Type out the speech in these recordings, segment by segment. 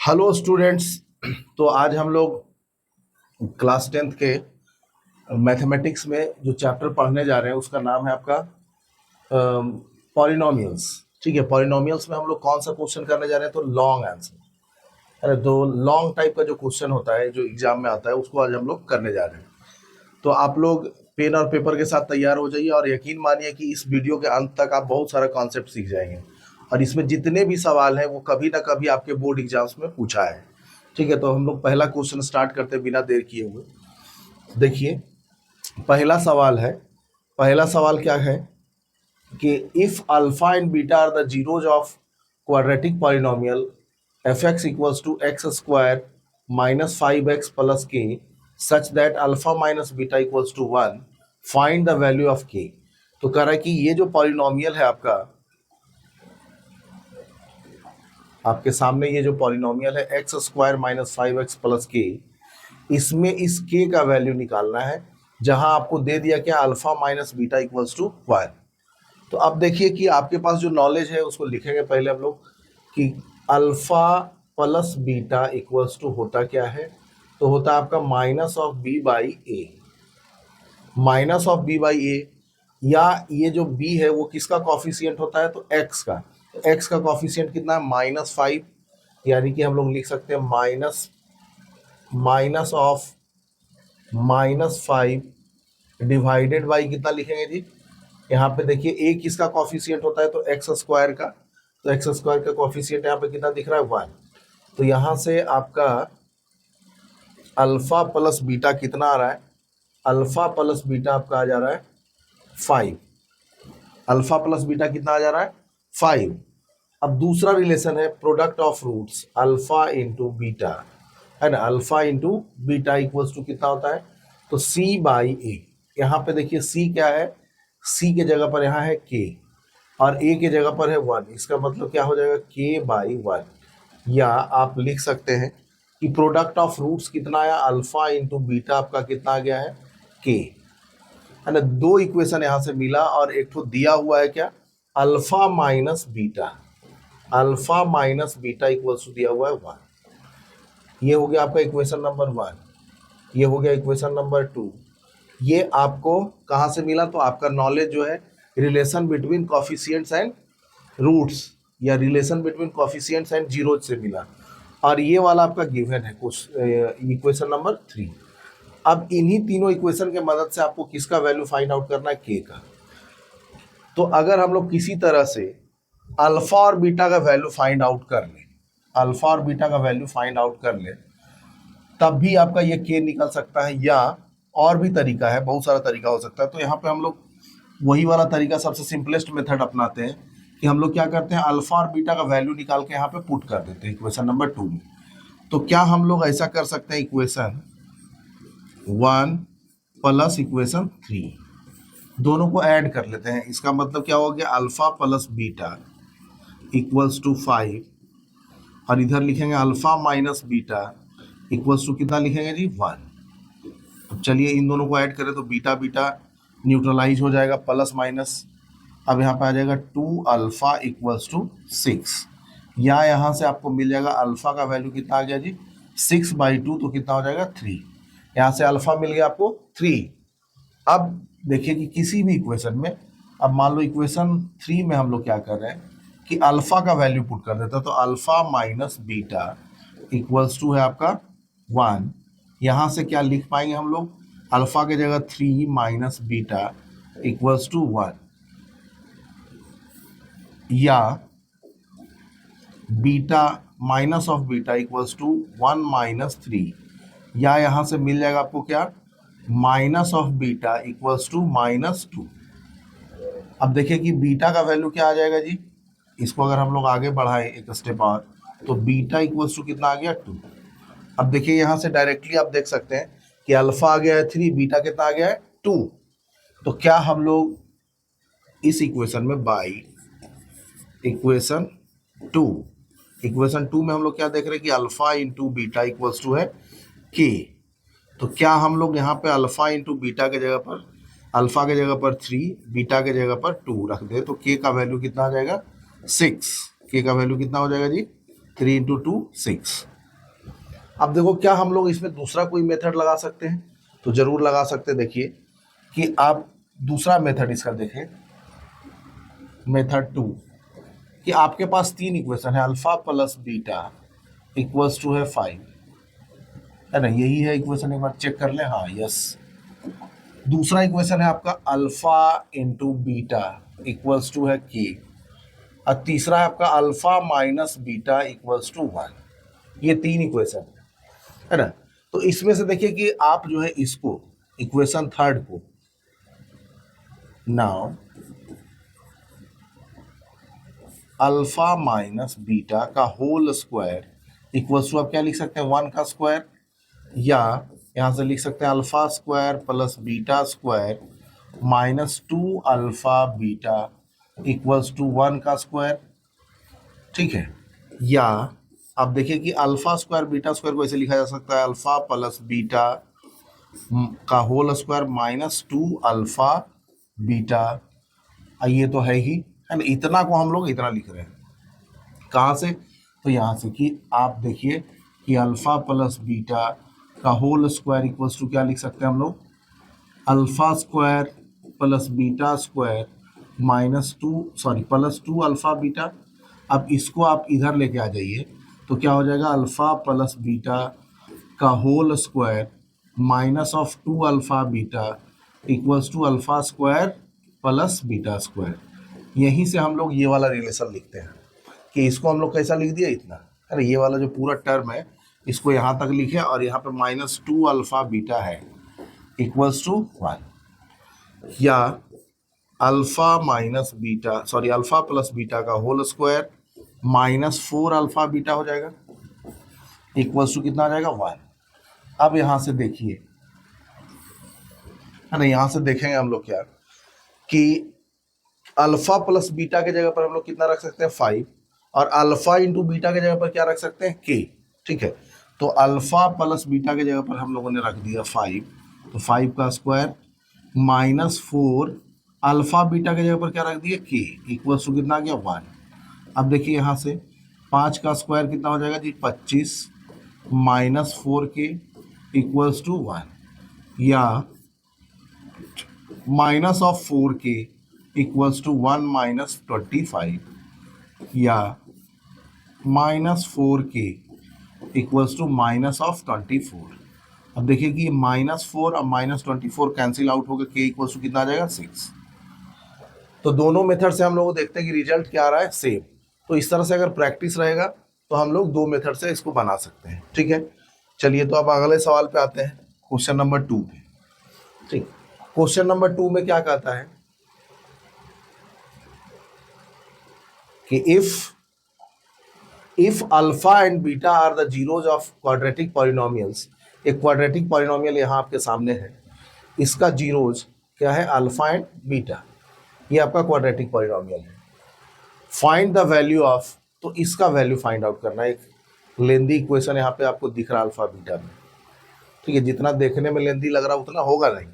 Hello students. तो आज हम लोग क्लास 10th के मैथमेटिक्स में जो चैप्टर पढ़ने जा रहे हैं उसका नाम है आपका पॉलिनोमियल्स। ठीक है, पॉलिनोमियल्स में हम लोग कौन सा क्वेश्चन करने जा रहे हैं? तो लॉन्ग आंसर, अरे तो लॉन्ग टाइप का जो क्वेश्चन होता है जो एग्जाम में आता है उसको आज हम लोग करने जा रहे हैं। तो आप लोग पेन और पेपर के साथ तैयार हो जाइए और यकीन मानिए कि इस वीडियो के अंत तक आप बहुत सारा कॉन्सेप्ट सीख जाएंगे और इसमें जितने भी सवाल हैं वो कभी ना कभी आपके बोर्ड एग्जाम्स में पूछा है। ठीक है, तो हम लोग पहला क्वेश्चन स्टार्ट करते हैं बिना देर किए हुए। देखिए, पहला सवाल है। पहला सवाल क्या है कि if alpha and beta are the zeros of quadratic polynomial f x equals to x square minus 5x plus k such that alpha minus beta equals to 1, find the value of k. तो कह रहा है कि ये जो polynomial है आपके सामने, ये जो पॉलिनोमियल है x square minus 5x plus के, इसमें इस के का वैल्यू निकालना है जहां आपको दे दिया क्या, alpha minus beta equals to 1। तो अब देखिए कि आपके पास जो नॉलेज है उसको लिखेंगे पहले हम लोग कि alpha plus beta equals to होता क्या है। तो होता है आपका minus of b by a, minus of b by a. या ये जो बी है वो किसका कॉफिशिएंट होता है? तो एक्स का। तो एक्स का कॉफिशिएंट कितना है? -5, यानी कि हम लोग लिख सकते हैं माइनस ऑफ -5 डिवाइडेड बाई कितना लिखेंगे जी? यहाँ पे देखिए ए किसका कॉफिशिएंट होता है? तो एक्स स्क्वायर का। तो एक्स स्क्वायर का कॉफिशिएंट यहाँ पे कितना दिख रहा है? 1। तो यहाँ से आपका अल्फा प्लस बीटा कितना आ रहा है? अल्फा प्लस बीटा आपका आ जा रहा है 5। अल्फा प्लस बीटा कितना आ जा रहा है? 5। अब दूसरा रिलेशन है product of roots alpha into beta, है ना। Alpha into beta equals to कितना होता है? तो सी बाई ए। यहाँ पे देखिए सी क्या है? सी के जगह पर यहाँ है के और ए के जगह पर है 1। इसका मतलब क्या हो जाएगा? के बाई 1। या आप लिख सकते हैं कि प्रोडक्ट ऑफ रूट्स कितना आया? अल्फा इंटू बीटा आपका कितना आ गया है? के, है ना। दो इक्वेशन यहाँ से मिला और एक तो दिया हुआ है क्या? Alpha minus beta. Alpha minus beta equals to दिया हुआ है 1। ये हो गया आपका इक्वेशन नंबर 1। ये हो गया इक्वेशन नंबर 2। ये आपको कहाँ से मिला? तो आपका नॉलेज जो है relation between coefficients and roots या relation between coefficients and zeros से मिला। और ये वाला आपका गिवन है कुछ इक्वेशन नंबर 3। अब इन्हीं तीनों इक्वेशन के मदद से आपको किसका वैल्यू फाइंड आउट करना है? के का। तो अगर हम लोग किसी तरह से अल्फा और बीटा का वैल्यू फाइंड आउट कर ले, अल्फा और बीटा का वैल्यू फाइंड आउट कर ले, तब भी आपका ये के निकल सकता है। या और भी तरीका है, बहुत सारा तरीका हो सकता है। तो यहाँ पे हम लोग वही वाला तरीका, सबसे सिंपलेस्ट मेथड अपनाते हैं कि हम लोग क्या करते हैं, अल्फा और बीटा का वैल्यू निकाल के यहाँ पे पुट कर देते हैं इक्वेशन नंबर 2 में। तो क्या हम लोग ऐसा कर सकते हैं, इक्वेशन 1 प्लस इक्वेशन 3 दोनों को ऐड कर लेते हैं। इसका मतलब क्या हो गया? Alpha plus beta equals to 5 और इधर लिखेंगे alpha minus beta equals to कितना लिखेंगे जी? 1। अब चलिए इन दोनों को ऐड करें तो बीटा बीटा न्यूट्रलाइज हो जाएगा, प्लस माइनस। अब यहाँ पे आ जाएगा 2 अल्फा इक्वल्स टू 6। या यहाँ से आपको मिल जाएगा अल्फा का वैल्यू कितना आ गया जी? 6/2। तो कितना हो जाएगा? 3। यहाँ से अल्फा मिल गया आपको 3। अब देखिए कि किसी भी इक्वेशन में, अब मान लो इक्वेशन 3 में हम लोग क्या कर रहे हैं कि अल्फा का वैल्यू पुट कर देता। तो alpha minus beta equals to है आपका 1। यहाँ से क्या लिख पाएंगे हम लोग? अल्फा के जगह 3 माइनस बीटा इक्वल्स टू 1। या beta minus of beta equals to 1 minus 3। या यहाँ से मिल जाएगा आपको क्या? Minus of beta equals to -2। अब देखिए कि बीटा का वैल्यू क्या आ जाएगा जी? इसको अगर हम लोग आगे बढ़ाएं एक स्टेप और, तो बीटा इक्वल्स टू कितना आ गया? 2। अब देखिए यहाँ से डायरेक्टली आप देख सकते हैं कि अल्फा आ गया है 3, बीटा कितना आ गया है? 2। तो क्या हम लोग इस इक्वेशन में बाई इक्वेशन 2, इक्वेशन 2 में हम लोग क्या देख रहे हैं कि alpha into beta equals to है के। तो क्या हम लोग यहाँ पे अल्फा इंटू बीटा के जगह पर, अल्फा के जगह पर 3, बीटा के जगह पर 2 रख दे तो के का वैल्यू कितना आ जाएगा? 6। के का वैल्यू कितना हो जाएगा जी? 3 × 2 6। अब देखो क्या हम लोग इसमें दूसरा कोई मेथड लगा सकते हैं, तो जरूर लगा सकते हैं। देखिए कि आप दूसरा मेथड इसका देखें, मेथड 2, कि आपके पास तीन इक्वेशन है, alpha plus beta equals to है 5, है ना, यही है इक्वेशन, एक बार चेक कर लें। हाँ यस। दूसरा इक्वेशन है आपका alpha into beta equals to है के, और तीसरा है आपका alpha minus beta equals to 1। ये तीन इक्वेशन है ना। तो इसमें से देखिए कि आप जो है इसको इक्वेशन थर्ड को, नाउ अल्फा माइनस बीटा का होल स्क्वायर इक्वल्स टू आप क्या लिख सकते हैं, 1 का स्क्वायर, या यहां से लिख सकते हैं alpha square plus beta square minus 2 alpha beta equals to 1 का स्क्वायर, ठीक है। या आप देखिए कि अल्फा स्क्वायर बीटा स्क्वायर को ऐसे लिखा जा सकता है, अल्फा प्लस बीटा का whole square minus 2 alpha beta, ये तो है ही, है ना। इतना को हम लोग इतना लिख रहे हैं, कहाँ से, तो यहाँ से कि आप देखिए कि अल्फा प्लस बीटा का होल स्क्वायर इक्वल्स टू क्या लिख सकते हैं हम लोग, alpha square plus beta square minus 2 sorry plus 2 alpha beta. अब इसको आप इधर लेके आ जाइए तो क्या हो जाएगा, अल्फा प्लस बीटा का whole square minus of 2 alpha beta equals to alpha square plus beta square. यहीं से हम लोग ये वाला रिलेशन लिखते हैं कि इसको हम लोग कैसा लिख दिया, इतना, अरे ये वाला जो पूरा टर्म है इसको यहाँ तक लिखे, और यहाँ पे माइनस 2 अल्फा बीटा है इक्वल्स टू 1, या alpha minus beta sorry alpha plus beta का whole square minus 4 alpha beta हो जाएगा इक्वल्स टू कितना आ जाएगा, 1। अब यहाँ से देखिए, है ना, यहाँ से देखेंगे हम लोग क्या कि अल्फा प्लस बीटा के जगह पर हम लोग कितना रख सकते हैं, 5, और अल्फा इंटू बीटा के जगह पर क्या रख सकते हैं, के, ठीक है। तो अल्फा प्लस बीटा के जगह पर हम लोगों ने रख दिया 5, तो 5 का स्क्वायर माइनस 4 अल्फा बीटा के जगह पर क्या रख दिया, के, इक्वल्स टू कितना आ गया, 1। अब देखिए यहाँ से 5 का स्क्वायर कितना हो जाएगा जी, 25 माइनस 4 के इक्वल्स टू 1, या माइनस ऑफ 4 के इक्वल्स टू 1 माइनस 25, या माइनस 4 के इक्वल्स टू माइनस ऑफ 24। अब देखिए कि माइनस 4 और माइनस 24 कैंसिल आउट होकर के इक्वल्स टू कितना आ जाएगा, 6। तो दोनों मेथड से हम लोग देखते हैं कि रिजल्ट क्या आ रहा है, सेम। तो इस तरह से अगर प्रैक्टिस रहेगा तो हम लोग दो मेथड से इसको बना सकते हैं, ठीक है। चलिए तो अब अगले सवाल पे आते हैं, क्वेश्चन नंबर 2 पे, ठीक। क्वेश्चन नंबर 2 में क्या कहता है कि if alpha and beta are the zeros of quadratic polynomials, एक क्वाड्रेटिक पॉलिनोमियल यहाँ आपके सामने है, इसका जीरोज क्या है, अल्फा एंड बीटा, ये आपका क्वाड्रेटिक पॉलिनोमियल है। फाइंड द वैल्यू ऑफ, तो इसका वैल्यू फाइंड आउट करना है। एक लेंदी इक्वेशन यहाँ पे आपको दिख रहा है अल्फा बीटा में, ठीक है। जितना देखने में लेंदी लग रहा है उतना होगा नहीं,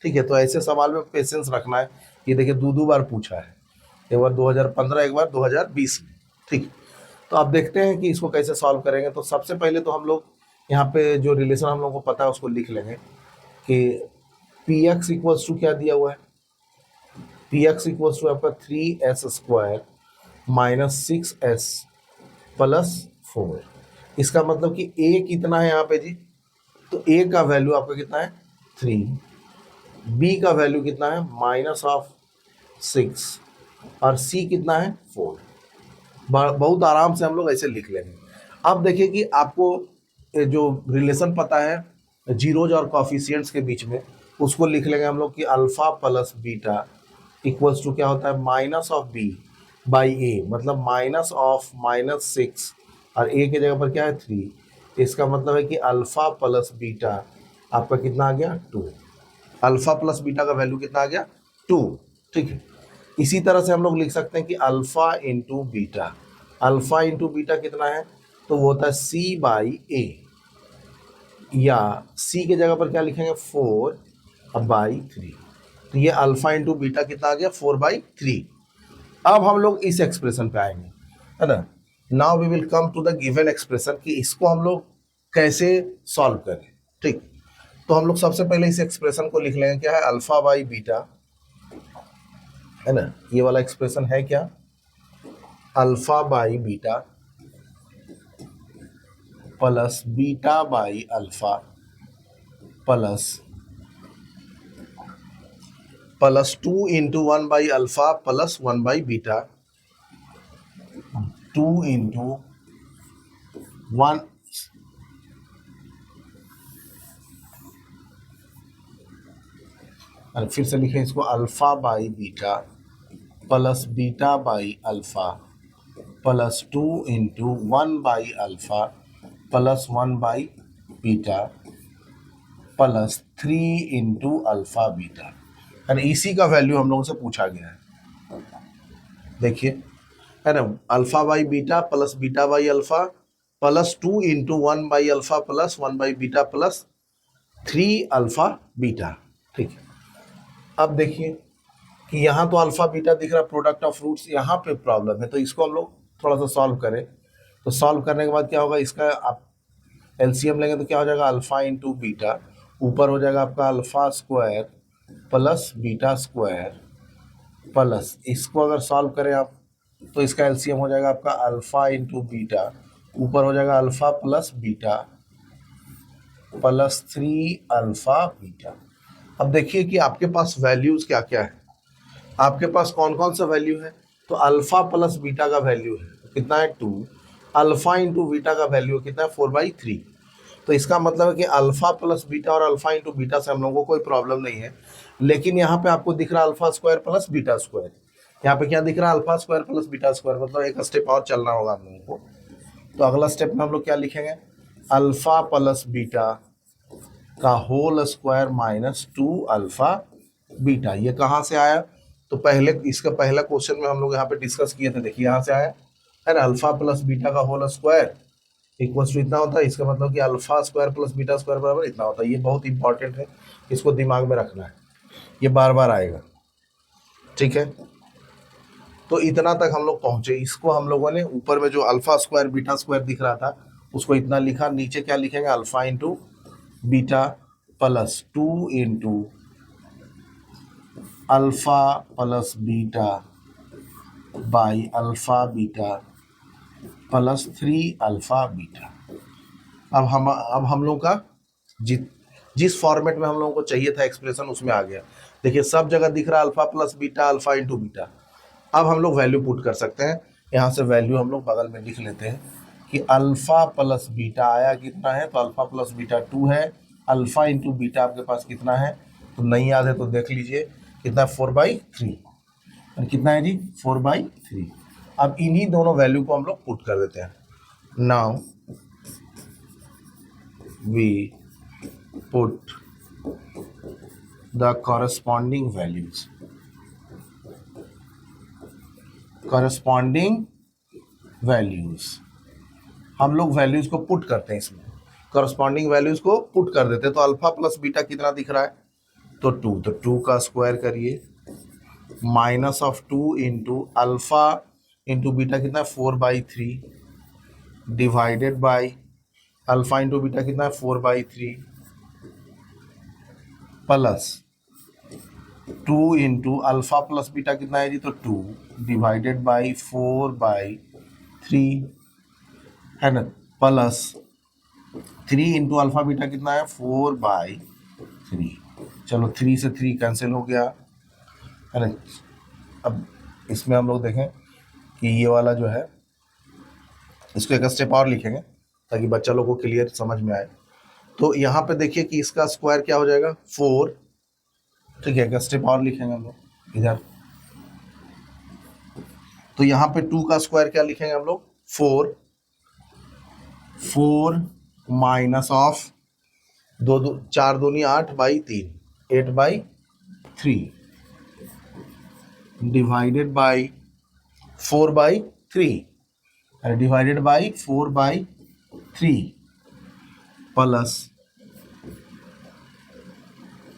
ठीक है। तो ऐसे सवाल में पेशेंस रखना है। ये देखिए दो बार पूछा है, एक बार 2015, एक बार 2020 में, ठीक। तो आप देखते हैं कि इसको कैसे सॉल्व करेंगे। तो सबसे पहले तो हम लोग यहाँ पे जो रिलेशन हम लोग को पता है उसको लिख लेंगे कि पी एक्स इक्वल्स टू क्या दिया हुआ है, पी एक्स इक्वल्स टू आपका 3s square minus 6s plus 4। इसका मतलब कि a कितना है यहाँ पे जी, तो a का वैल्यू आपका कितना है, 3, b का वैल्यू कितना है, माइनस ऑफ 6, और c कितना है, 4। बहुत आराम से हम लोग ऐसे लिख लेंगे। अब देखिए कि आपको जो रिलेशन पता है जीरोज और कॉफिशिएंट्स के बीच में, उसको लिख लेंगे हम लोग कि alpha plus beta equals to क्या होता है, minus of b by a, मतलब माइनस ऑफ माइनस 6, और a के जगह पर क्या है, 3। इसका मतलब है कि अल्फा प्लस बीटा आपका कितना आ गया, 2। अल्फा प्लस बीटा का वैल्यू कितना आ गया, 2, ठीक है। इसी तरह से हम लोग लिख सकते हैं कि alpha into beta, alpha into beta कितना है, तो वो होता है c बाई ए, या c के जगह पर क्या लिखेंगे, 4 बाई 3। तो ये अल्फा इंटू बीटा कितना आ गया, 4/3। अब हम लोग इस एक्सप्रेशन पे आएंगे, है ना। Now we will come to the given expression कि इसको हम लोग कैसे सॉल्व करें। ठीक, तो हम लोग सबसे पहले इस एक्सप्रेशन को लिख लेंगे, क्या है, अल्फा बाई बीटा, है ना, ये वाला एक्सप्रेशन है क्या, alpha by beta plus beta by alpha plus 2 into 1 by alpha plus 1 by beta, 2 into 1, और फिर से लिखें इसको, alpha by beta plus beta by alpha plus 2 into 1 by alpha plus 1 by beta plus 3 into alpha beta, और इसी का value हम लोगों से पूछा गया है। देखिए, है ना, alpha by beta plus beta by alpha plus 2 into 1 by alpha plus 1 by beta plus 3 alpha beta. ठीक है, अब देखिए कि यहाँ तो अल्फा बीटा दिख रहा, प्रोडक्ट ऑफ रूट्स, यहाँ पे प्रॉब्लम है, तो इसको हम लोग थोड़ा सा सॉल्व करें। तो सॉल्व करने के बाद क्या होगा, इसका आप एलसीएम लेंगे तो क्या हो जाएगा, अल्फा इंटू बीटा, ऊपर हो जाएगा आपका alpha square plus beta square plus, इसको अगर सॉल्व करें आप तो इसका एलसीएम हो जाएगा आपका अल्फा इंटू बीटा, ऊपर हो जाएगा alpha plus beta plus 3 alpha beta. अब देखिए कि आपके पास वैल्यूज क्या क्या है, आपके पास कौन कौन सा वैल्यू है, तो अल्फा प्लस बीटा का वैल्यू है कितना है 2, अल्फा इंटू बीटा का वैल्यू कितना है 4/3। तो इसका मतलब है कि अल्फा प्लस बीटा और अल्फा इंटू बीटा से हम लोगों को कोई प्रॉब्लम नहीं है, लेकिन यहाँ पे आपको दिख रहा है alpha square plus beta square, यहाँ पे क्या दिख रहा है, alpha square plus beta square, मतलब एक स्टेप और चलना होगा हम लोगों को। तो अगला स्टेप में हम लोग क्या लिखेंगे, अल्फा प्लस बीटा का whole square minus 2 alpha beta. ये कहाँ से आया, तो पहले इसका पहला क्वेश्चन में हम लोग यहाँ पे डिस्कस किए थे, देखिए यहाँ से आया है ना, अल्फा प्लस बीटा का होल स्क्वायर इक्वल्स टू इतना होता है, इसका मतलब कि alpha square plus beta square बराबर इतना होता है। ये बहुत इंपॉर्टेंट है, इसको दिमाग में रखना है, ये बार बार आएगा। ठीक है, तो इतना तक हम लोग पहुंचे, इसको हम लोगों ने ऊपर में जो अल्फा स्क्वायर बीटा स्क्वायर दिख रहा था उसको इतना लिखा, नीचे क्या लिखेंगे, alpha into beta plus 2 into alpha plus beta by alpha beta plus 3 alpha beta. अब हम लोग का जिस फॉर्मेट में हम लोगों को चाहिए था एक्सप्रेशन उसमें आ गया। देखिए सब जगह दिख रहा है alpha plus beta, alpha into beta. अब हम लोग वैल्यू पुट कर सकते हैं, यहाँ से वैल्यू हम लोग बगल में लिख लेते हैं कि अल्फा प्लस बीटा आया कितना है, तो अल्फा प्लस बीटा 2 है, अल्फा इंटू बीटा आपके पास कितना है, तो नहीं याद है तो देख लीजिए कितना, 4/3, कितना है जी 4/3। अब इन्हीं दोनों वैल्यू को हम लोग पुट कर देते हैं। Now we put the corresponding values हम लोग वैल्यूज को पुट करते हैं, इसमें कॉरेस्पॉन्डिंग वैल्यूज को पुट कर देते हैं। तो अल्फा प्लस बीटा कितना दिख रहा है, तो 2, तो 2 का स्क्वायर करिए minus of 2 into alpha into beta कितना है 4/3 divided by alpha into beta कितना है 4/3 plus 2 into alpha plus beta कितना है जी, तो 2 डिवाइडेड बाई 4/3 है ना, प्लस 3 इंटू अल्फा बीटा कितना है 4/3। चलो 3 से 3 कैंसिल हो गया, है ना। अब इसमें हम लोग देखें कि ये वाला जो है इसको एक स्टेप और लिखेंगे ताकि बच्चा लोग को क्लियर समझ में आए। तो यहाँ पे देखिए कि इसका स्क्वायर क्या हो जाएगा 4, ठीक है, एक स्टेप और लिखेंगे हम लोग इधर। तो यहाँ पे 2 का स्क्वायर क्या लिखेंगे हम लोग 4 माइनस ऑफ 4 दूनी 8/3 8/3 divided by 4/3 divided by 4/3 plus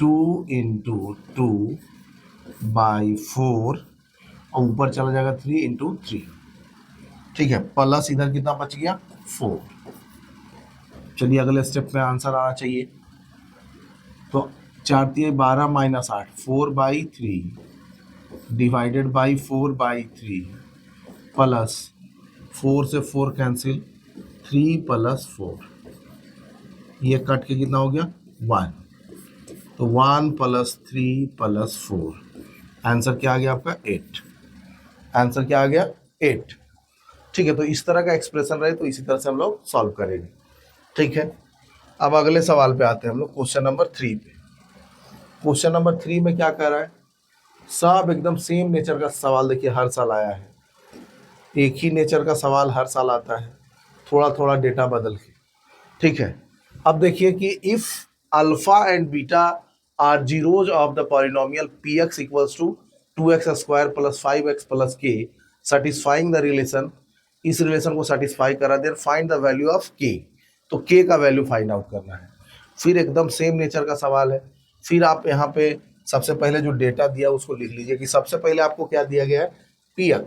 2 into 2/4 और ऊपर चला जाएगा 3 इंटू 3, ठीक है, प्लस इधर कितना बच गया 4। चलिए अगले स्टेप में आंसर आना चाहिए। तो 4×3 = 12 - 8, 4/3 डिवाइडेड बाई 4/3 प्लस 4 से 4 कैंसिल, 3 + 4, ये कट के कितना हो गया 1, तो 1 + 3 + 4, आंसर क्या आ गया आपका 8। आंसर क्या आ गया 8। ठीक है, तो इस तरह का एक्सप्रेशन रहे तो इसी तरह से हम लोग सॉल्व करेंगे। ठीक है, अब अगले सवाल पे आते हैं हम लोग, क्वेश्चन नंबर 3 पे। क्वेश्चन नंबर 3 में क्या कह रहा है, सब एकदम सेम नेचर का सवाल देखिए हर साल आया है, एक ही नेचर का सवाल हर साल आता है, थोड़ा थोड़ा डेटा बदल के। ठीक है, अब देखिए कि if alpha and beta are zeros of the polynomial px = 2x² + 5x + k satisfying the relation, इस रिलेशन को सेटिस्फाई करा, then find the value of k, तो k का वैल्यू फाइंड आउट करना है। फिर एकदम सेम नेचर का सवाल है। फिर आप यहाँ पे सबसे पहले जो डेटा दिया उसको लिख लीजिए कि सबसे पहले आपको क्या दिया गया है px,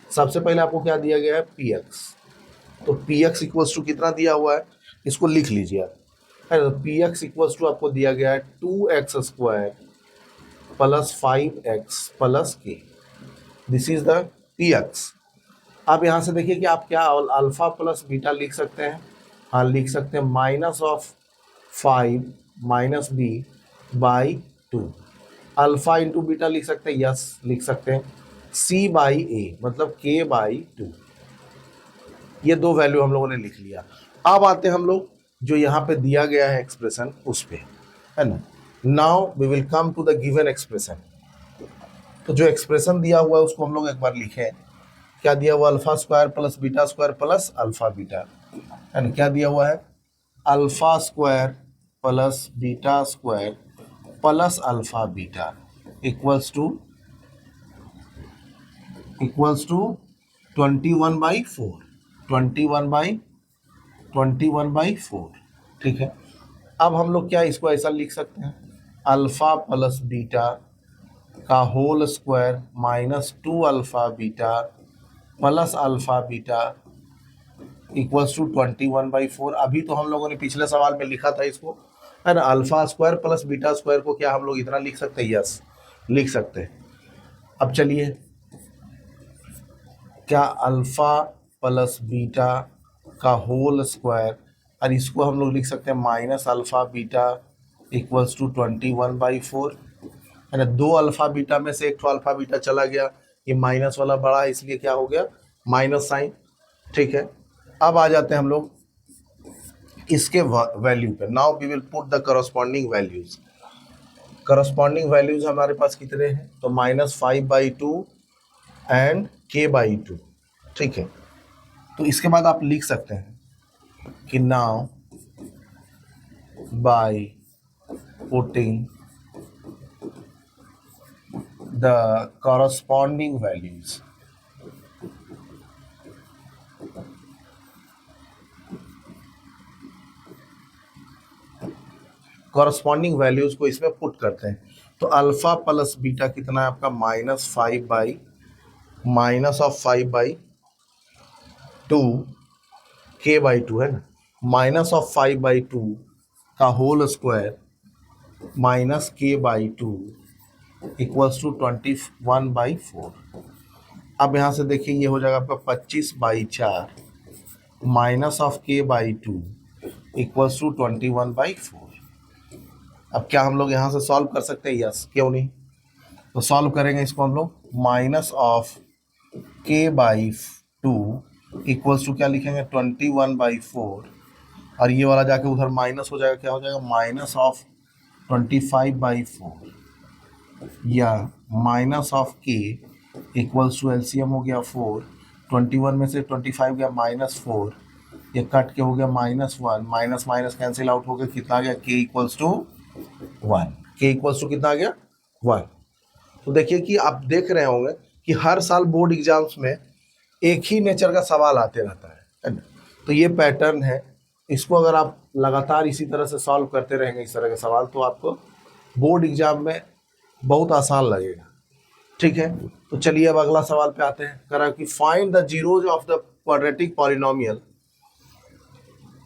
सबसे पहले आपको क्या दिया गया है px, तो px = कितना दिया हुआ है इसको लिख लीजिए आप। तो px = आपको दिया गया है 2x² + 5x + k, this is the px। आप यहाँ से देखिए कि आप क्या अल्फा प्लस बीटा लिख सकते हैं, हाँ लिख सकते हैं, -5 - b/2, अल्फा इंटू बीटा लिख सकते हैं, यस लिख सकते हैं, c/a मतलब k/2, ये दो वैल्यू हम लोगों ने लिख लिया। अब आते हैं हम लोग जो यहाँ पे दिया गया है एक्सप्रेशन उस पे, है ना। Now we will come to the given expression. तो जो एक्सप्रेशन दिया हुआ है उसको हम लोग एक बार लिखें। क्या दिया हुआ, α² + β² + α-β, एंड क्या दिया हुआ है α² + β² + α-β इक्वल्स टू 21/4, 21/4। ठीक है, अब हम लोग क्या इसको ऐसा लिख सकते हैं, अल्फा प्लस बीटा का whole square -2α-β plus α-β equals to 21/4। अभी तो हम लोगों ने पिछले सवाल में लिखा था इसको, है ना, α² + β² को क्या हम लोग इतना लिख सकते हैं, यस लिख सकते हैं। अब चलिए, क्या अल्फा प्लस बीटा का होल स्क्वायर, और इसको हम लोग लिख सकते हैं -α-β इक्वल्स टू 21/4, है ना। 2 α-β में से एक α-β चला गया, ये माइनस वाला बड़ा है इसलिए क्या हो गया माइनस साइन। ठीक है, अब आ जाते हैं हम लोग इसके वैल्यू पे। Now we will put the corresponding values. Corresponding values हमारे पास कितने हैं, तो -5/2 एंड k/2। ठीक है, तो इसके बाद आप लिख सकते हैं कि now by putting the corresponding values, corresponding values को इसमें पुट करते हैं। तो अल्फा प्लस बीटा कितना है आपका -5/2 k/2, है ना, -5/2 का whole square -k/2 equals to 21/4। अब यहाँ से देखिए ये हो जाएगा आपका 25/4 -k/2 इक्वल्स टू 21/4। अब क्या हम लोग यहाँ से सॉल्व कर सकते हैं, यस क्यों नहीं। तो सॉल्व करेंगे इसको हम लोग, -k/2 इक्वल्स टू क्या लिखेंगे 21/4, और ये वाला जाके उधर माइनस हो जाएगा, क्या हो जाएगा -25/4 या -k इक्वल्स टू एलसीएम हो गया 4, 21 में से 25 गया -4, ये कट के हो गया -1, माइनस माइनस कैंसिल आउट हो गया, कितना आ गया k equals to 1, k equals to कितना आ गया 1। तो देखिए कि आप देख रहे होंगे कि हर साल बोर्ड एग्जाम्स में एक ही नेचर का सवाल आते रहता है ना। तो ये पैटर्न है, इसको अगर आप लगातार इसी तरह से सॉल्व करते रहेंगे इस तरह के सवाल, तो आपको बोर्ड एग्जाम में बहुत आसान लगेगा। ठीक है, तो चलिए अब अगला सवाल पे आते हैं। करा कि find the zeros of the quadratic polynomial